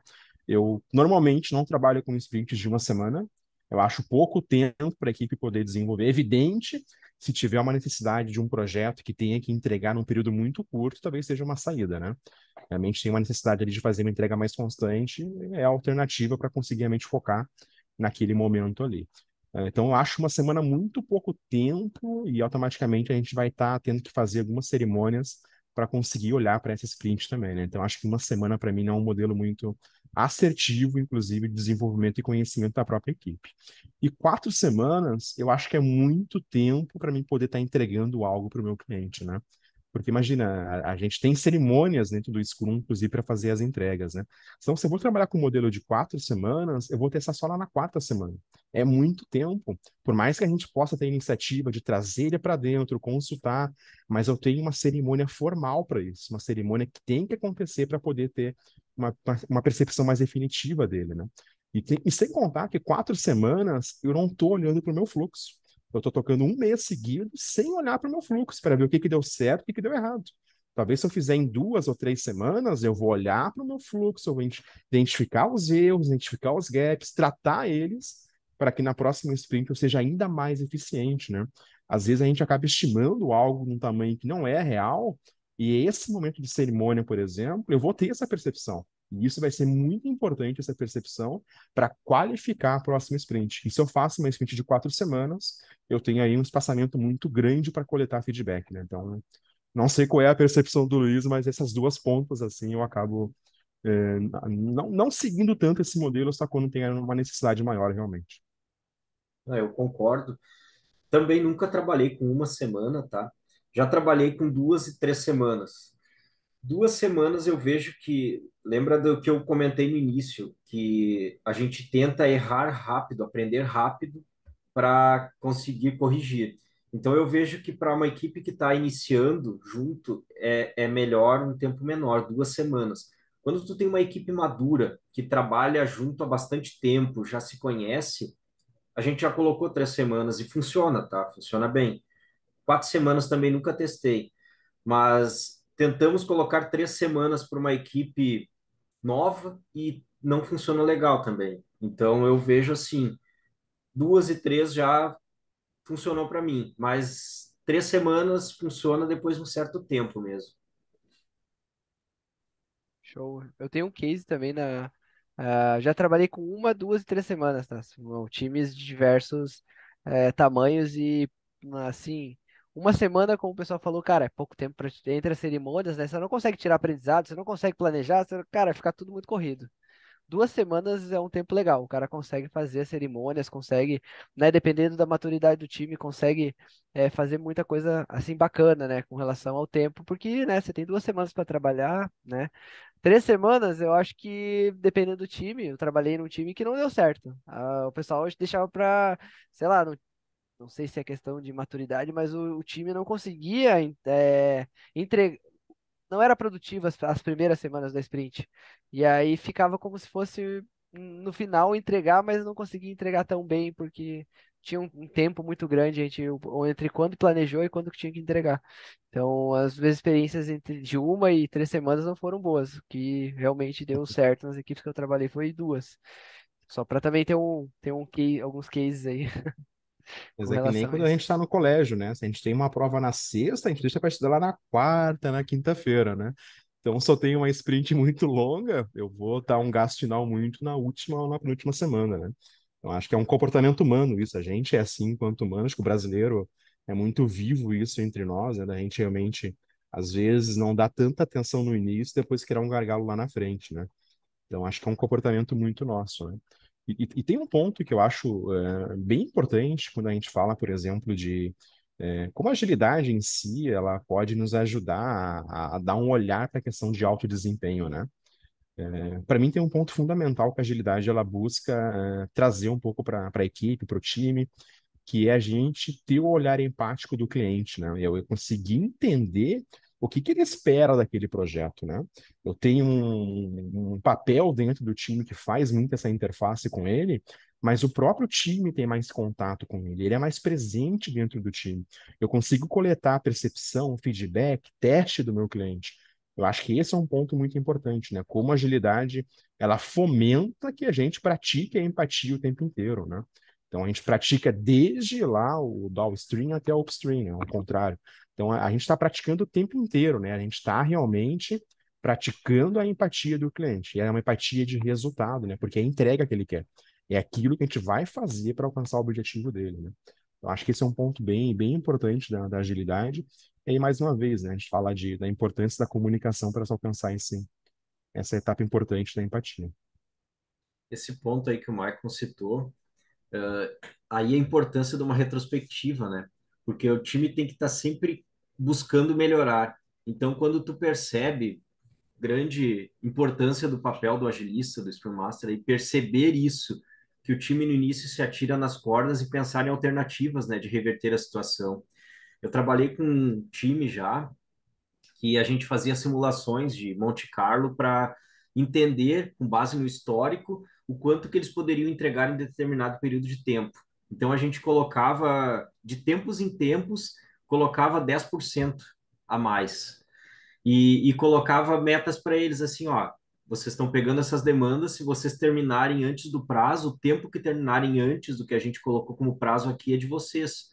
Eu normalmente não trabalho com sprints de 1 semana. Eu acho pouco tempo para a equipe poder desenvolver. É evidente, se tiver uma necessidade de um projeto que tenha que entregar num período muito curto, talvez seja uma saída, né? Realmente tem uma necessidade ali de fazer uma entrega mais constante, é a alternativa para conseguir realmente focar naquele momento ali. Então, eu acho 1 semana muito pouco tempo e automaticamente a gente vai estar tendo que fazer algumas cerimônias para conseguir olhar para essa sprint também, né? Então, acho que 1 semana para mim não é um modelo muito assertivo, inclusive, de desenvolvimento e conhecimento da própria equipe. E 4 semanas, eu acho que é muito tempo para mim poder estar entregando algo para o meu cliente, né? Porque imagina, a gente tem cerimônias dentro do Scrum, inclusive, para fazer as entregas, né? Então, se eu vou trabalhar com um modelo de 4 semanas, eu vou testar só lá na quarta semana. É muito tempo. Por mais que a gente possa ter a iniciativa de trazer ele para dentro, consultar, mas eu tenho uma cerimônia formal para isso, uma cerimônia que tem que acontecer para poder ter uma percepção mais definitiva dele, né? E sem contar que 4 semanas eu não estou olhando para o meu fluxo. Eu estou tocando um mês seguido sem olhar para o meu fluxo, para ver o que que deu certo e o que que deu errado. Talvez se eu fizer em 2 ou 3 semanas, eu vou olhar para o meu fluxo, eu vou identificar os erros, identificar os gaps, tratar eles, para que na próxima sprint eu seja ainda mais eficiente, né? Às vezes a gente acaba estimando algo num tamanho que não é real, e esse momento de cerimônia, por exemplo, eu vou ter essa percepção. E isso vai ser muito importante, essa percepção, para qualificar a próxima sprint. E se eu faço uma sprint de 4 semanas, eu tenho aí um espaçamento muito grande para coletar feedback, né? Então, não sei qual é a percepção do Luiz, mas essas duas pontas, assim, eu acabo não seguindo tanto esse modelo, só quando tem uma necessidade maior, realmente. Eu concordo. Também nunca trabalhei com uma semana, tá? Já trabalhei com 2 e 3 semanas. 2 semanas eu vejo que, lembra do que eu comentei no início, que a gente tenta errar rápido, aprender rápido para conseguir corrigir. Então eu vejo que para uma equipe que está iniciando junto é melhor um tempo menor, 2 semanas. Quando tu tem uma equipe madura que trabalha junto há bastante tempo, já se conhece, a gente já colocou 3 semanas e funciona, tá? Funciona bem. 4 semanas também nunca testei, mas tentamos colocar 3 semanas para uma equipe nova e não funciona legal também. Então eu vejo assim, 2 e 3 já funcionou para mim, mas 3 semanas funciona depois de um certo tempo mesmo. Show. Eu tenho um case também já trabalhei com uma, 2 e 3 semanas, tá? São times de diversos tamanhos e, assim, uma semana, como o pessoal falou, cara, é pouco tempo para entre as cerimônias, né? Você não consegue tirar aprendizado, você não consegue planejar, cara, fica tudo muito corrido. 2 semanas é um tempo legal. O cara consegue fazer as cerimônias, consegue, né, dependendo da maturidade do time, consegue fazer muita coisa assim bacana, né, com relação ao tempo, porque, né, você tem 2 semanas para trabalhar, né? 3 semanas, eu acho que dependendo do time, eu trabalhei num time que não deu certo. O pessoal deixava para, sei lá, não sei se é questão de maturidade, mas o time não conseguia entregar, não era produtivo as primeiras semanas da sprint. E aí ficava como se fosse no final entregar, mas não conseguia entregar tão bem, porque tinha um tempo muito grande entre quando planejou e quando que tinha que entregar. Então, as minhas experiências de 1 e 3 semanas não foram boas. O que realmente deu certo nas equipes que eu trabalhei foi 2. Só para também alguns cases aí Mas com é que nem relação a quando a isso. gente está no colégio, né? Se a gente tem uma prova na sexta, a gente deixa para estudar lá na quarta, na quinta-feira, né? Então, se eu tenho uma sprint muito longa, eu vou dar um gasto final muito na última ou na penúltima semana, né? Então, acho que é um comportamento humano isso. A gente é assim enquanto humano. Acho que o brasileiro é muito vivo isso entre nós, né? Da gente realmente, às vezes, não dá tanta atenção no início, depois criar um gargalo lá na frente, né? Então, acho que é um comportamento muito nosso, né? E tem um ponto que eu acho bem importante quando a gente fala, por exemplo, de como a agilidade em si, ela pode nos ajudar a dar um olhar para a questão de alto desempenho, né? Para mim tem um ponto fundamental que a agilidade ela busca trazer um pouco para a equipe, para o time, que é a gente ter o olhar empático do cliente, né? Eu conseguir entender o que que ele espera daquele projeto, né? Eu tenho um papel dentro do time que faz muito essa interface com ele, mas o próprio time tem mais contato com ele, ele é mais presente dentro do time. Eu consigo coletar percepção, feedback, teste do meu cliente. Eu acho que esse é um ponto muito importante, né? Como a agilidade, ela fomenta que a gente pratique a empatia o tempo inteiro, né? Então a gente pratica desde lá o downstream até o upstream, né? Ao contrário. Então a gente está praticando o tempo inteiro, né? A gente está realmente praticando a empatia do cliente. E é uma empatia de resultado, né? Porque é a entrega que ele quer. É aquilo que a gente vai fazer para alcançar o objetivo dele, né? Eu acho que esse é um ponto bem importante da agilidade. E aí, mais uma vez, né? A gente fala da importância da comunicação para se alcançar essa etapa importante da empatia. Esse ponto aí que o Michael citou, aí a importância de uma retrospectiva, né? Porque o time tem que estar sempre buscando melhorar. Então, quando tu percebe grande importância do papel do agilista, do Scrum Master, e perceber isso, que o time no início se atira nas cordas e pensar em alternativas, né, de reverter a situação. Eu trabalhei com um time já que a gente fazia simulações de Monte Carlo para entender, com base no histórico, o quanto que eles poderiam entregar em determinado período de tempo. Então a gente colocava, de tempos em tempos, colocava 10% a mais. E colocava metas para eles assim, ó, vocês estão pegando essas demandas, se vocês terminarem antes do prazo, o tempo que terminarem antes do que a gente colocou como prazo aqui é de vocês.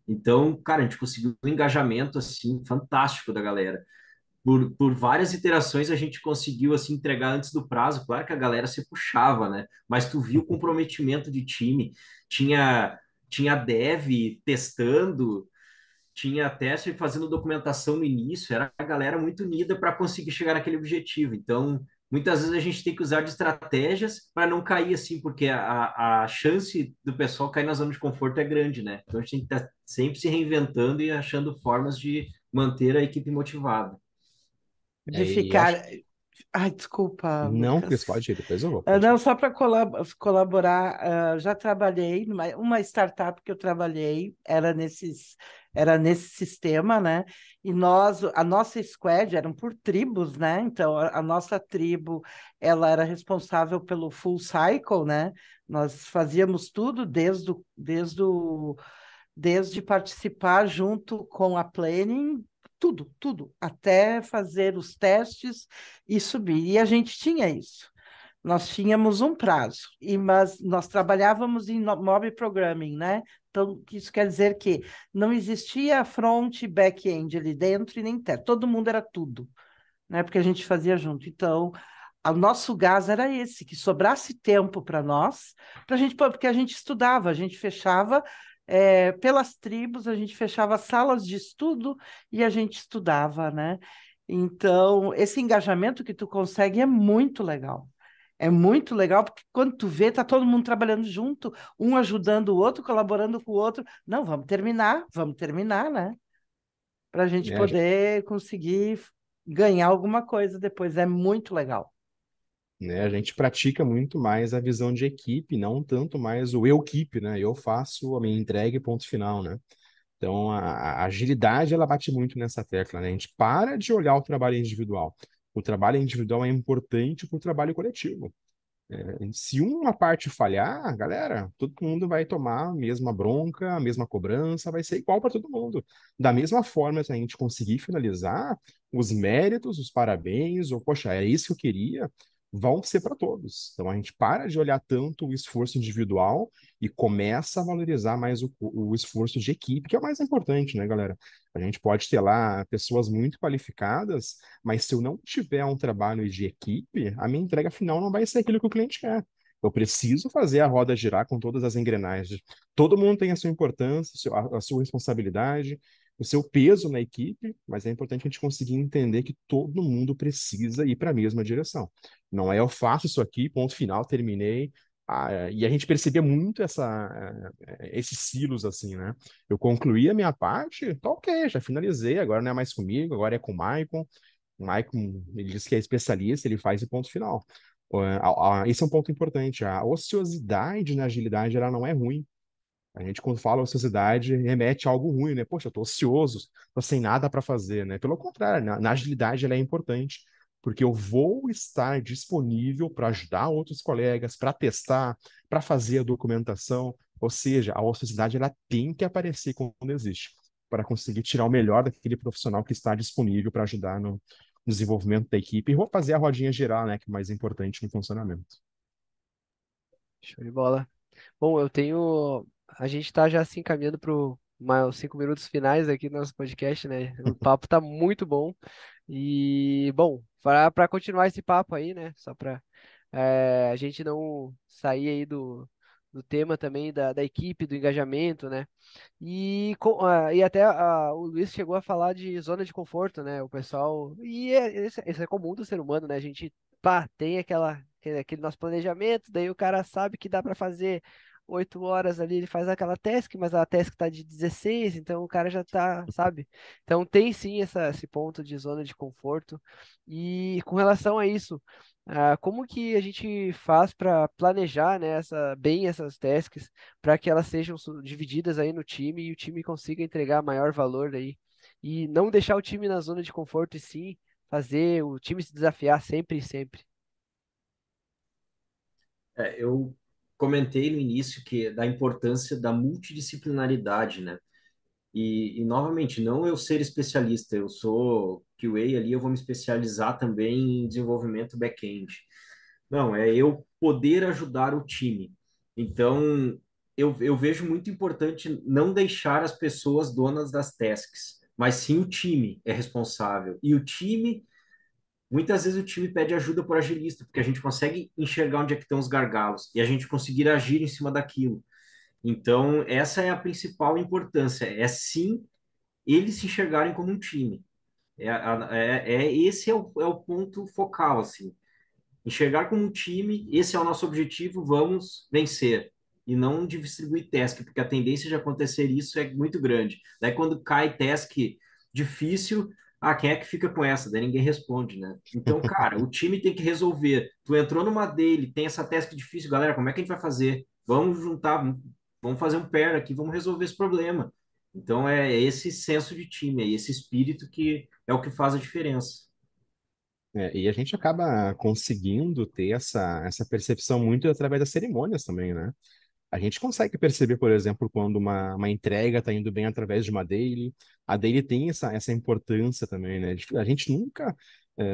Então, cara, a gente conseguiu um engajamento assim fantástico da galera. Por várias iterações a gente conseguiu assim entregar antes do prazo. Claro que a galera se puxava, né? Mas tu viu o comprometimento de time. Tinha tinha dev testando, tinha teste fazendo documentação no início, era a galera muito unida para conseguir chegar naquele objetivo. Então, muitas vezes a gente tem que usar de estratégias para não cair assim, porque a chance do pessoal cair na zona de conforto é grande, né? Então a gente tem que estar sempre se reinventando e achando formas de manter a equipe motivada. De E eu acho. ficar. Ai, desculpa, Não, Cris, Lucas. pode ir, depois eu vou, pode Não, ir. só para colaborar, já trabalhei numa uma startup que eu trabalhei, era nesse sistema, né? E a nossa squad eram por tribos, né? Então, a nossa tribo, ela era responsável pelo full cycle, né? Nós fazíamos tudo desde participar junto com a planning, tudo, tudo, até fazer os testes e subir. E a gente tinha isso. Nós tínhamos um prazo, mas nós trabalhávamos em mob programming, né? Então, isso quer dizer que não existia front e back-end ali dentro e nem interno. Todo mundo era tudo, né? Porque a gente fazia junto. Então, o nosso gás era esse, que sobrasse tempo para nós, para a gente, porque a gente estudava, a gente fechava pelas tribos, a gente fechava salas de estudo e a gente estudava, né? Então, esse engajamento que tu consegue é muito legal. É muito legal, porque quando tu vê, tá todo mundo trabalhando junto, um ajudando o outro, colaborando com o outro. Não, vamos terminar, né? Para a gente É, poder conseguir ganhar alguma coisa depois. É muito legal. né, a gente pratica muito mais a visão de equipe, não tanto mais o eu-keep, né? Eu faço a minha entrega e ponto final, né? Então, a agilidade, ela bate muito nessa tecla, né? A gente para de olhar o trabalho individual. O trabalho individual é importante para o trabalho coletivo. Se uma parte falhar, galera, todo mundo vai tomar a mesma bronca, a mesma cobrança, vai ser igual para todo mundo. Da mesma forma, se a gente conseguir finalizar, os méritos, os parabéns, ou, poxa, era isso que eu queria, vão ser para todos. Então a gente para de olhar tanto o esforço individual e começa a valorizar mais o esforço de equipe, que é o mais importante, né, galera? A gente pode ter lá pessoas muito qualificadas, mas se eu não tiver um trabalho de equipe, a minha entrega final não vai ser aquilo que o cliente quer. Eu preciso fazer a roda girar com todas as engrenagens. Todo mundo tem a sua importância, a sua responsabilidade, o seu peso na equipe, mas é importante a gente conseguir entender que todo mundo precisa ir para a mesma direção. Não é eu faço isso aqui, ponto final, terminei. E a gente percebia muito esses silos assim, né? Eu concluí a minha parte, tá ok, já finalizei, agora não é mais comigo, agora é com o Maicon. O Maicon, ele diz que é especialista, ele faz o ponto final. Esse é um ponto importante. A ociosidade na agilidade, ela não é ruim. A gente, quando fala ociosidade, remete a algo ruim, né? Poxa, eu tô ocioso, tô sem nada para fazer, né? Pelo contrário, na agilidade ela é importante, porque eu vou estar disponível para ajudar outros colegas, para testar, para fazer a documentação. Ou seja, a ociosidade ela tem que aparecer quando existe, para conseguir tirar o melhor daquele profissional que está disponível para ajudar no desenvolvimento da equipe e vou fazer a rodinha girar, né? Que é o mais importante no funcionamento. Show de bola. Bom, eu tenho. A gente tá já se encaminhando para os 5 minutos finais aqui do nosso podcast, né? O papo tá muito bom. E, bom, para continuar esse papo aí, né? Só para a gente não sair aí do tema também da equipe, do engajamento, né? E até o Luiz chegou a falar de zona de conforto, né? O pessoal. Isso é comum do ser humano, né? A gente, pá, tem aquele nosso planejamento, daí o cara sabe que dá para fazer 8 horas ali ele faz aquela task, mas a task tá de 16, então o cara já tá, sabe? Então tem sim esse ponto de zona de conforto. E com relação a isso, como que a gente faz para planejar, né, bem essas tasks, para que elas sejam divididas aí no time e o time consiga entregar maior valor aí? E não deixar o time na zona de conforto, e sim fazer o time se desafiar sempre e sempre. Eu comentei no início que da importância da multidisciplinaridade, né? Novamente, não eu ser especialista, eu sou QA ali, eu vou me especializar também em desenvolvimento back-end. Não, é eu poder ajudar o time. Então, eu vejo muito importante não deixar as pessoas donas das tasks, mas sim o time é responsável. E o time, muitas vezes o time pede ajuda por agilista, porque a gente consegue enxergar onde é que estão os gargalos e a gente conseguir agir em cima daquilo. Então, essa é a principal importância, é sim eles se enxergarem como um time. Esse é o ponto focal, assim. Enxergar como um time, esse é o nosso objetivo, vamos vencer. E não distribuir task, porque a tendência de acontecer isso é muito grande. Daí quando cai task difícil, quem é que fica com essa? Daí ninguém responde, né? Então, cara, o time tem que resolver. Tu entrou numa dele, tem essa task difícil, galera, como é que a gente vai fazer? Vamos juntar, vamos fazer um pair aqui, vamos resolver esse problema. Então, é esse senso de time, é esse espírito que é o que faz a diferença. E a gente acaba conseguindo ter essa percepção muito através das cerimônias também, né? A gente consegue perceber, por exemplo, quando uma entrega está indo bem através de uma daily. A daily tem essa importância também, né? A gente nunca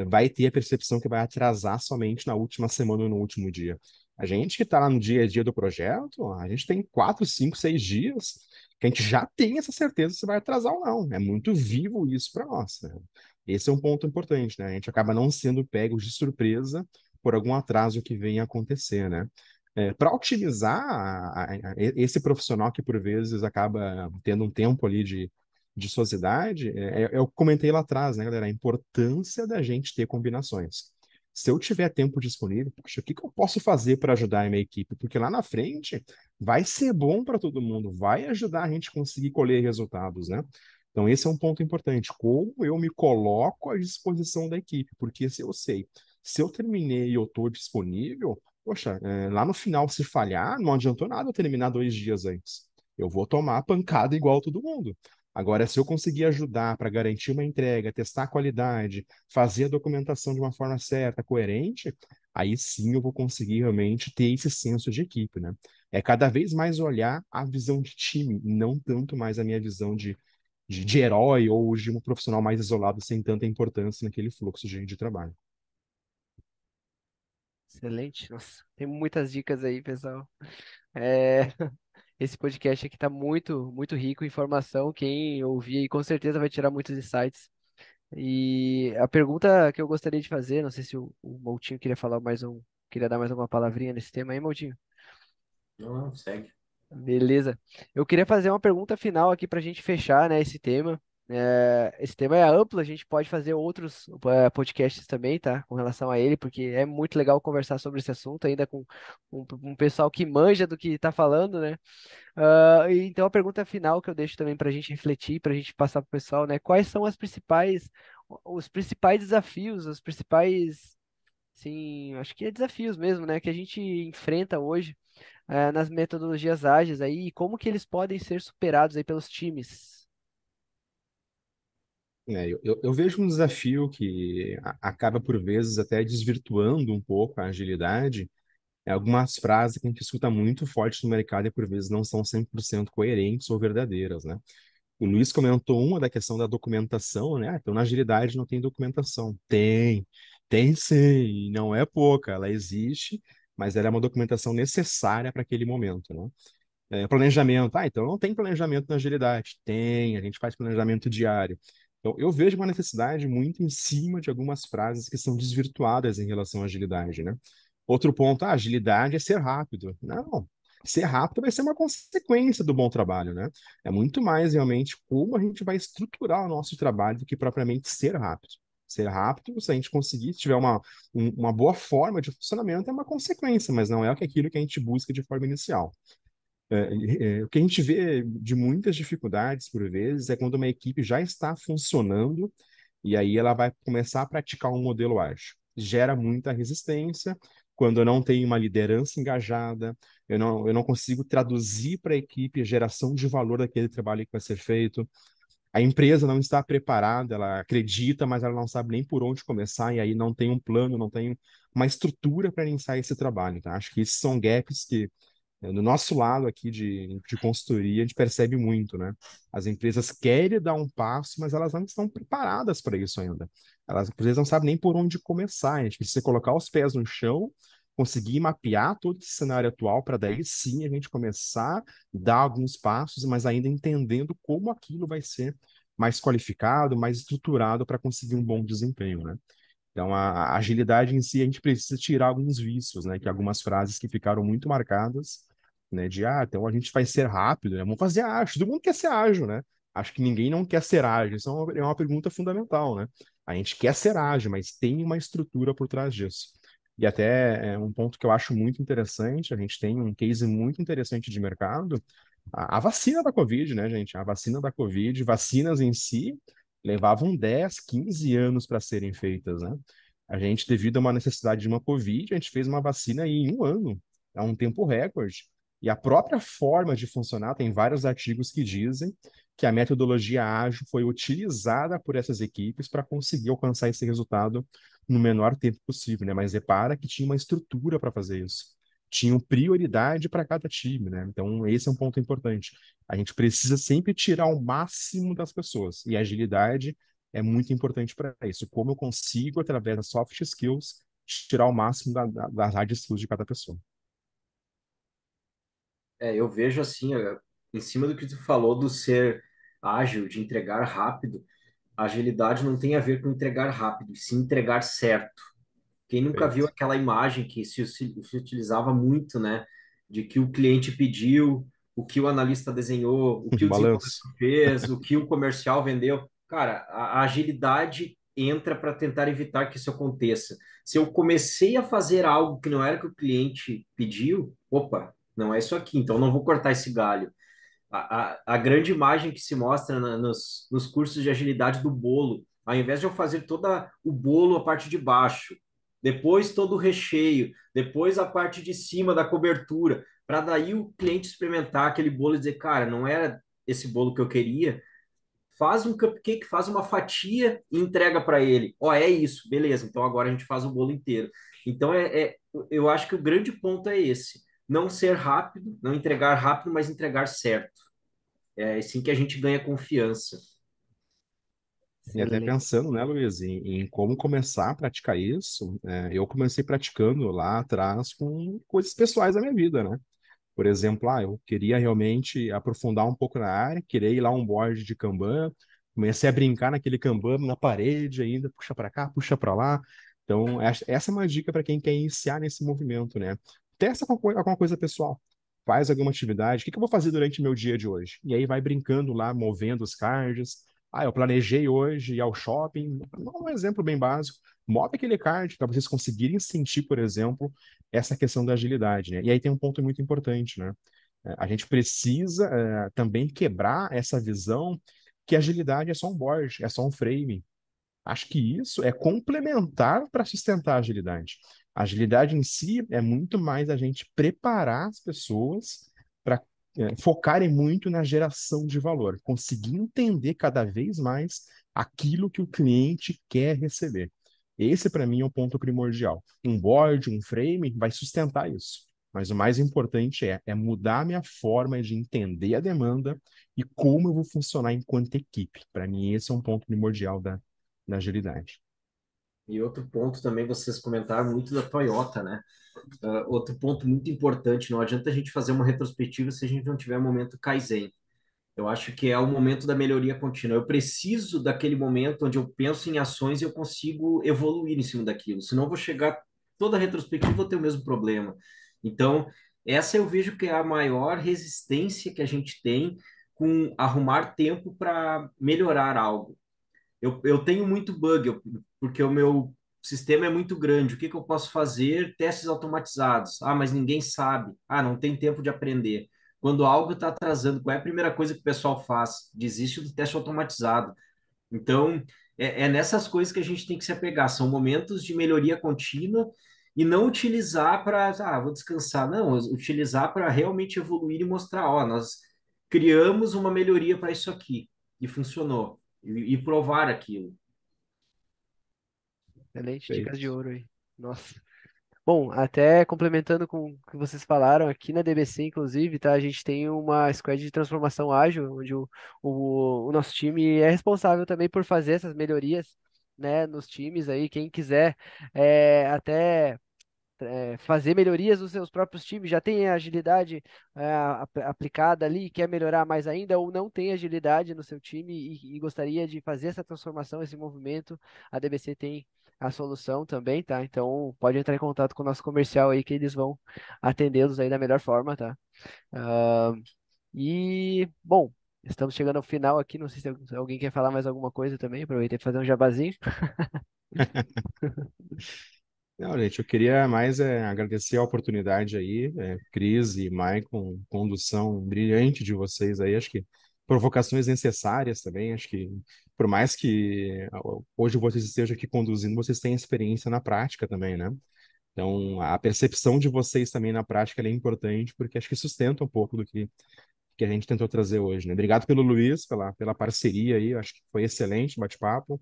vai ter a percepção que vai atrasar somente na última semana ou no último dia. A gente que está lá no dia a dia do projeto, a gente tem 4, 5, 6 dias que a gente já tem essa certeza se vai atrasar ou não. É muito vivo isso para nós, né? Esse é um ponto importante, né? A gente acaba não sendo pego de surpresa por algum atraso que venha a acontecer, né? Para otimizar esse profissional que por vezes acaba tendo um tempo ali de sociedade, eu comentei lá atrás, né, galera, a importância da gente ter combinações. Se eu tiver tempo disponível, puxa, o que que eu posso fazer para ajudar a minha equipe? Porque lá na frente vai ser bom para todo mundo, vai ajudar a gente a conseguir colher resultados, né? Então, esse é um ponto importante. Como eu me coloco à disposição da equipe? Porque se eu sei, se eu terminei e eu estou disponível, poxa, lá no final, se falhar, não adiantou nada eu terminar 2 dias antes. Eu vou tomar a pancada igual todo mundo. Agora, se eu conseguir ajudar para garantir uma entrega, testar a qualidade, fazer a documentação de uma forma certa, coerente, aí sim eu vou conseguir realmente ter esse senso de equipe, né? É cada vez mais olhar a visão de time, não tanto mais a minha visão de herói ou de um profissional mais isolado sem tanta importância naquele fluxo de trabalho. Excelente. Nossa, tem muitas dicas aí, pessoal. É, esse podcast aqui tá muito, muito rico em informação. Quem ouvir aí com certeza vai tirar muitos insights. E a pergunta que eu gostaria de fazer, não sei se o Moutinho queria dar mais uma palavrinha nesse tema aí, Moutinho. Não, não, segue. Beleza. Eu queria fazer uma pergunta final aqui para a gente fechar, né, esse tema. Esse tema é amplo, a gente pode fazer outros podcasts também, tá? Com relação a ele, porque é muito legal conversar sobre esse assunto, ainda com um pessoal que manja do que está falando, né? Então a pergunta final que eu deixo também para a gente refletir, para a gente passar para o pessoal, né? Quais são os principais desafios, os principais, sim, acho que é desafios mesmo, né? Que a gente enfrenta hoje nas metodologias ágeis aí e como que eles podem ser superados aí pelos times. Eu vejo um desafio que acaba, por vezes, até desvirtuando um pouco a agilidade. Algumas frases que a gente escuta muito forte no mercado e, por vezes, não são 100% coerentes ou verdadeiras, né? O Luiz comentou uma da questão da documentação, né? Então, na agilidade não tem documentação. Tem sim, não é pouca, ela existe, mas ela é uma documentação necessária para aquele momento, né? Planejamento. Então não tem planejamento na agilidade. Tem, a gente faz planejamento diário. Então, eu vejo uma necessidade muito em cima de algumas frases que são desvirtuadas em relação à agilidade, né? Outro ponto, agilidade é ser rápido. Não, ser rápido vai ser uma consequência do bom trabalho, né? É muito mais realmente como a gente vai estruturar o nosso trabalho do que propriamente ser rápido. Ser rápido, se a gente conseguir, se tiver uma boa forma de funcionamento, é uma consequência, mas não é aquilo que a gente busca de forma inicial. O que a gente vê de muitas dificuldades, por vezes, é quando uma equipe já está funcionando e aí ela vai começar a praticar um modelo ágil. Gera muita resistência, quando eu não tenho uma liderança engajada, eu não consigo traduzir para a equipe a geração de valor daquele trabalho que vai ser feito. A empresa não está preparada, ela acredita, mas ela não sabe nem por onde começar, e aí não tem um plano, não tem uma estrutura para iniciar esse trabalho. Tá? Acho que esses são gaps que no nosso lado aqui de consultoria, a gente percebe muito, né? As empresas querem dar um passo, mas elas não estão preparadas para isso ainda. Elas, às vezes, não sabem nem por onde começar. A gente precisa colocar os pés no chão, conseguir mapear todo esse cenário atual, para daí sim a gente começar a dar alguns passos, mas ainda entendendo como aquilo vai ser mais qualificado, mais estruturado para conseguir um bom desempenho, né? Então, a agilidade em si, a gente precisa tirar alguns vícios, né? Que algumas frases que ficaram muito marcadas, né? Então a gente vai ser rápido, né? Vamos fazer ágil. Todo mundo quer ser ágil, né? Acho que ninguém não quer ser ágil. Isso é uma pergunta fundamental, né? A gente quer ser ágil, mas tem uma estrutura por trás disso. E até um ponto que eu acho muito interessante, a gente tem um case muito interessante de mercado, a vacina da Covid, né, gente? A vacina da Covid, vacinas em si, levavam 10, 15 anos para serem feitas, né? A gente, devido a uma necessidade de uma Covid, a gente fez uma vacina aí em um ano, é um tempo recorde. E a própria forma de funcionar, tem vários artigos que dizem que a metodologia ágil foi utilizada por essas equipes para conseguir alcançar esse resultado no menor tempo possível, né? Mas repara que tinha uma estrutura para fazer isso. Tinham prioridade para cada time, né? Então, esse é um ponto importante. A gente precisa sempre tirar o máximo das pessoas. E a agilidade é muito importante para isso. Como eu consigo, através das soft skills, tirar o máximo das hard skills de cada pessoa. Eu vejo assim, em cima do que tu falou do ser ágil, de entregar rápido, a agilidade não tem a ver com entregar rápido, e sim entregar certo. Quem nunca viu Perfeito. aquela imagem que se utilizava muito, né? De que o cliente pediu, o que o analista desenhou, o que o desenvolvedor Balanço. fez, o que o comercial vendeu. Cara, a agilidade entra para tentar evitar que isso aconteça. Se eu comecei a fazer algo que não era que o cliente pediu, opa, não é isso aqui, então não vou cortar esse galho. A grande imagem que se mostra nos cursos de agilidade do bolo, ao invés de eu fazer todo o bolo, a parte de baixo, depois todo o recheio, depois a parte de cima da cobertura, para daí o cliente experimentar aquele bolo e dizer, cara, não era esse bolo que eu queria, faz um cupcake, faz uma fatia e entrega para ele. Ó, é isso, beleza, então agora a gente faz o bolo inteiro. Então, eu acho que o grande ponto é esse, não ser rápido, não entregar rápido, mas entregar certo. É assim que a gente ganha confiança. E até Excelente. pensando, né, Luiz, em como começar a praticar isso, eu comecei praticando lá atrás com coisas pessoais da minha vida, né? Por exemplo, eu queria realmente aprofundar um pouco na área, queria ir lá um board de Kanban, comecei a brincar naquele Kanban na parede ainda, puxa para cá, puxa para lá. Então, essa é uma dica para quem quer iniciar nesse movimento, né? Testa alguma coisa pessoal, faz alguma atividade, o que que eu vou fazer durante meu dia de hoje? E aí vai brincando lá, movendo os cards. Eu planejei hoje ir ao shopping. Um exemplo bem básico. Move aquele card para vocês conseguirem sentir, por exemplo, essa questão da agilidade, né? E aí tem um ponto muito importante, né? A gente precisa também quebrar essa visão que a agilidade é só um board, é só um frame. Acho que isso é complementar para sustentar a agilidade. A agilidade em si é muito mais a gente preparar as pessoas para focarem muito na geração de valor, conseguir entender cada vez mais aquilo que o cliente quer receber. Esse, para mim, é o ponto primordial. Um board, um frame vai sustentar isso. Mas o mais importante é mudar a minha forma de entender a demanda e como eu vou funcionar enquanto equipe. Para mim, esse é um ponto primordial da agilidade. E outro ponto também, vocês comentaram muito da Toyota, né? Outro ponto muito importante, não adianta a gente fazer uma retrospectiva se a gente não tiver momento Kaizen. Eu acho que é o momento da melhoria contínua. Eu preciso daquele momento onde eu penso em ações e eu consigo evoluir em cima daquilo. Senão eu vou chegar toda a retrospectiva e vou ter o mesmo problema. Então, essa eu vejo que é a maior resistência que a gente tem com arrumar tempo para melhorar algo. Eu tenho muito bug, porque o meu sistema é muito grande. O que que eu posso fazer? Testes automatizados. Ah, mas ninguém sabe. Ah, não tem tempo de aprender. quando algo está atrasando, qual é a primeira coisa que o pessoal faz? Desiste do teste automatizado. Então, é nessas coisas que a gente tem que se apegar. São momentos de melhoria contínua e não utilizar para, vou descansar. Não, utilizar para realmente evoluir e mostrar, ó, nós criamos uma melhoria para isso aqui e funcionou. E provar aquilo. Excelente, dicas de Perfeito. ouro aí. Nossa. Bom, até complementando com o que vocês falaram, aqui na DBC, inclusive, tá? A gente tem uma squad de transformação ágil, onde o nosso time é responsável também por fazer essas melhorias, né, nos times aí. Quem quiser até fazer melhorias nos seus próprios times, já tem a agilidade aplicada ali, quer melhorar mais ainda, ou não tem agilidade no seu time e gostaria de fazer essa transformação, esse movimento, a DBC tem a solução também, tá? Então pode entrar em contato com o nosso comercial aí que eles vão atendê-los aí da melhor forma, tá? Ah, e, bom, estamos chegando ao final aqui, não sei se alguém quer falar mais alguma coisa também, aproveitei para fazer um jabazinho. Não, gente, eu queria mais agradecer a oportunidade aí, Cris e Maicon, condução brilhante de vocês aí, acho que provocações necessárias também, acho que por mais que hoje vocês estejam aqui conduzindo, vocês têm experiência na prática também, né? Então, a percepção de vocês também na prática ela é importante, porque acho que sustenta um pouco do que a gente tentou trazer hoje, né? Obrigado pelo Luiz, pela parceria aí, acho que foi excelente o bate-papo,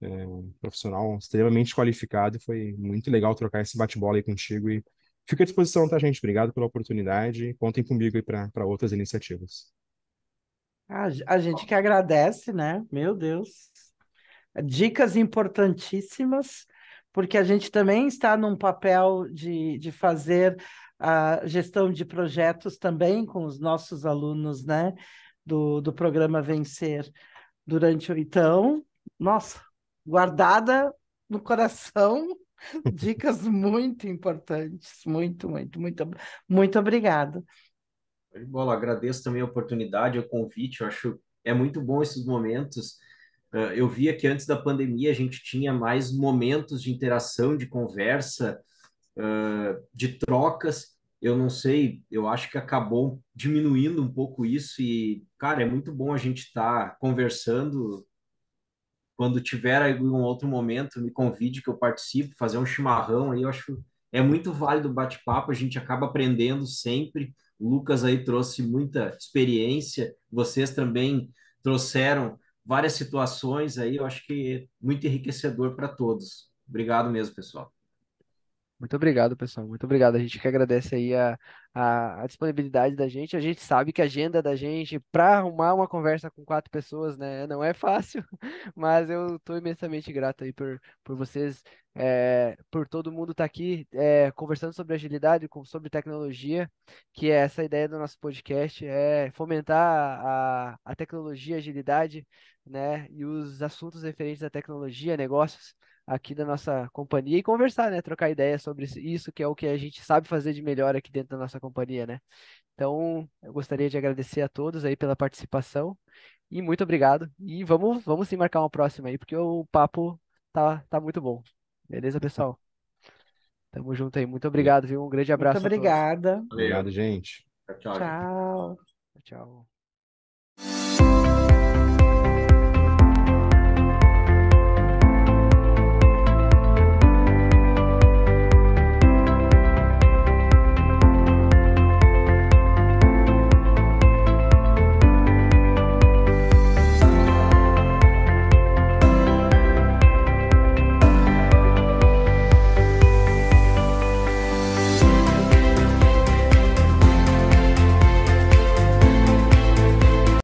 um profissional extremamente qualificado, e foi muito legal trocar esse bate-bola aí contigo e fico à disposição, tá, gente? Obrigado pela oportunidade, contem comigo aí para outras iniciativas. A gente que agradece, né? Meu Deus. Dicas importantíssimas, porque a gente também está num papel de fazer a gestão de projetos também com os nossos alunos, né? Do programa Vencer durante o. Então, nossa, guardada no coração, dicas muito importantes. Muito, muito, muito, muito obrigada. Show de bola, agradeço também a oportunidade, o convite, eu acho é muito bom esses momentos. Eu via que antes da pandemia a gente tinha mais momentos de interação, de conversa, de trocas. Eu não sei, eu acho que acabou diminuindo um pouco isso e, cara, é muito bom a gente estar conversando. Quando tiver aí um outro momento, me convide que eu participe, fazer um chimarrão aí, eu acho é muito válido o bate-papo, a gente acaba aprendendo sempre. O Lucas aí trouxe muita experiência, vocês também trouxeram várias situações aí, eu acho que é muito enriquecedor para todos. Obrigado mesmo, pessoal. Muito obrigado, pessoal. Muito obrigado. A gente que agradece aí a disponibilidade da gente. A gente sabe que a agenda da gente, para arrumar uma conversa com 4 pessoas, né, não é fácil, mas eu estou imensamente grato aí por vocês, por todo mundo estar aqui conversando sobre agilidade, sobre tecnologia, que é essa ideia do nosso podcast, é fomentar a tecnologia, a agilidade, né, e os assuntos referentes à tecnologia, negócios aqui da nossa companhia e conversar, né? Trocar ideias sobre isso, que é o que a gente sabe fazer de melhor aqui dentro da nossa companhia, né? Então, eu gostaria de agradecer a todos aí pela participação e muito obrigado. E vamos sim marcar uma próxima aí, porque o papo tá muito bom. Beleza, pessoal? Tamo junto aí. Muito obrigado, viu? Um grande Muito abraço a todos. obrigada. Valeu. Obrigado, gente. Tchau, tchau, gente. Tchau. Tchau.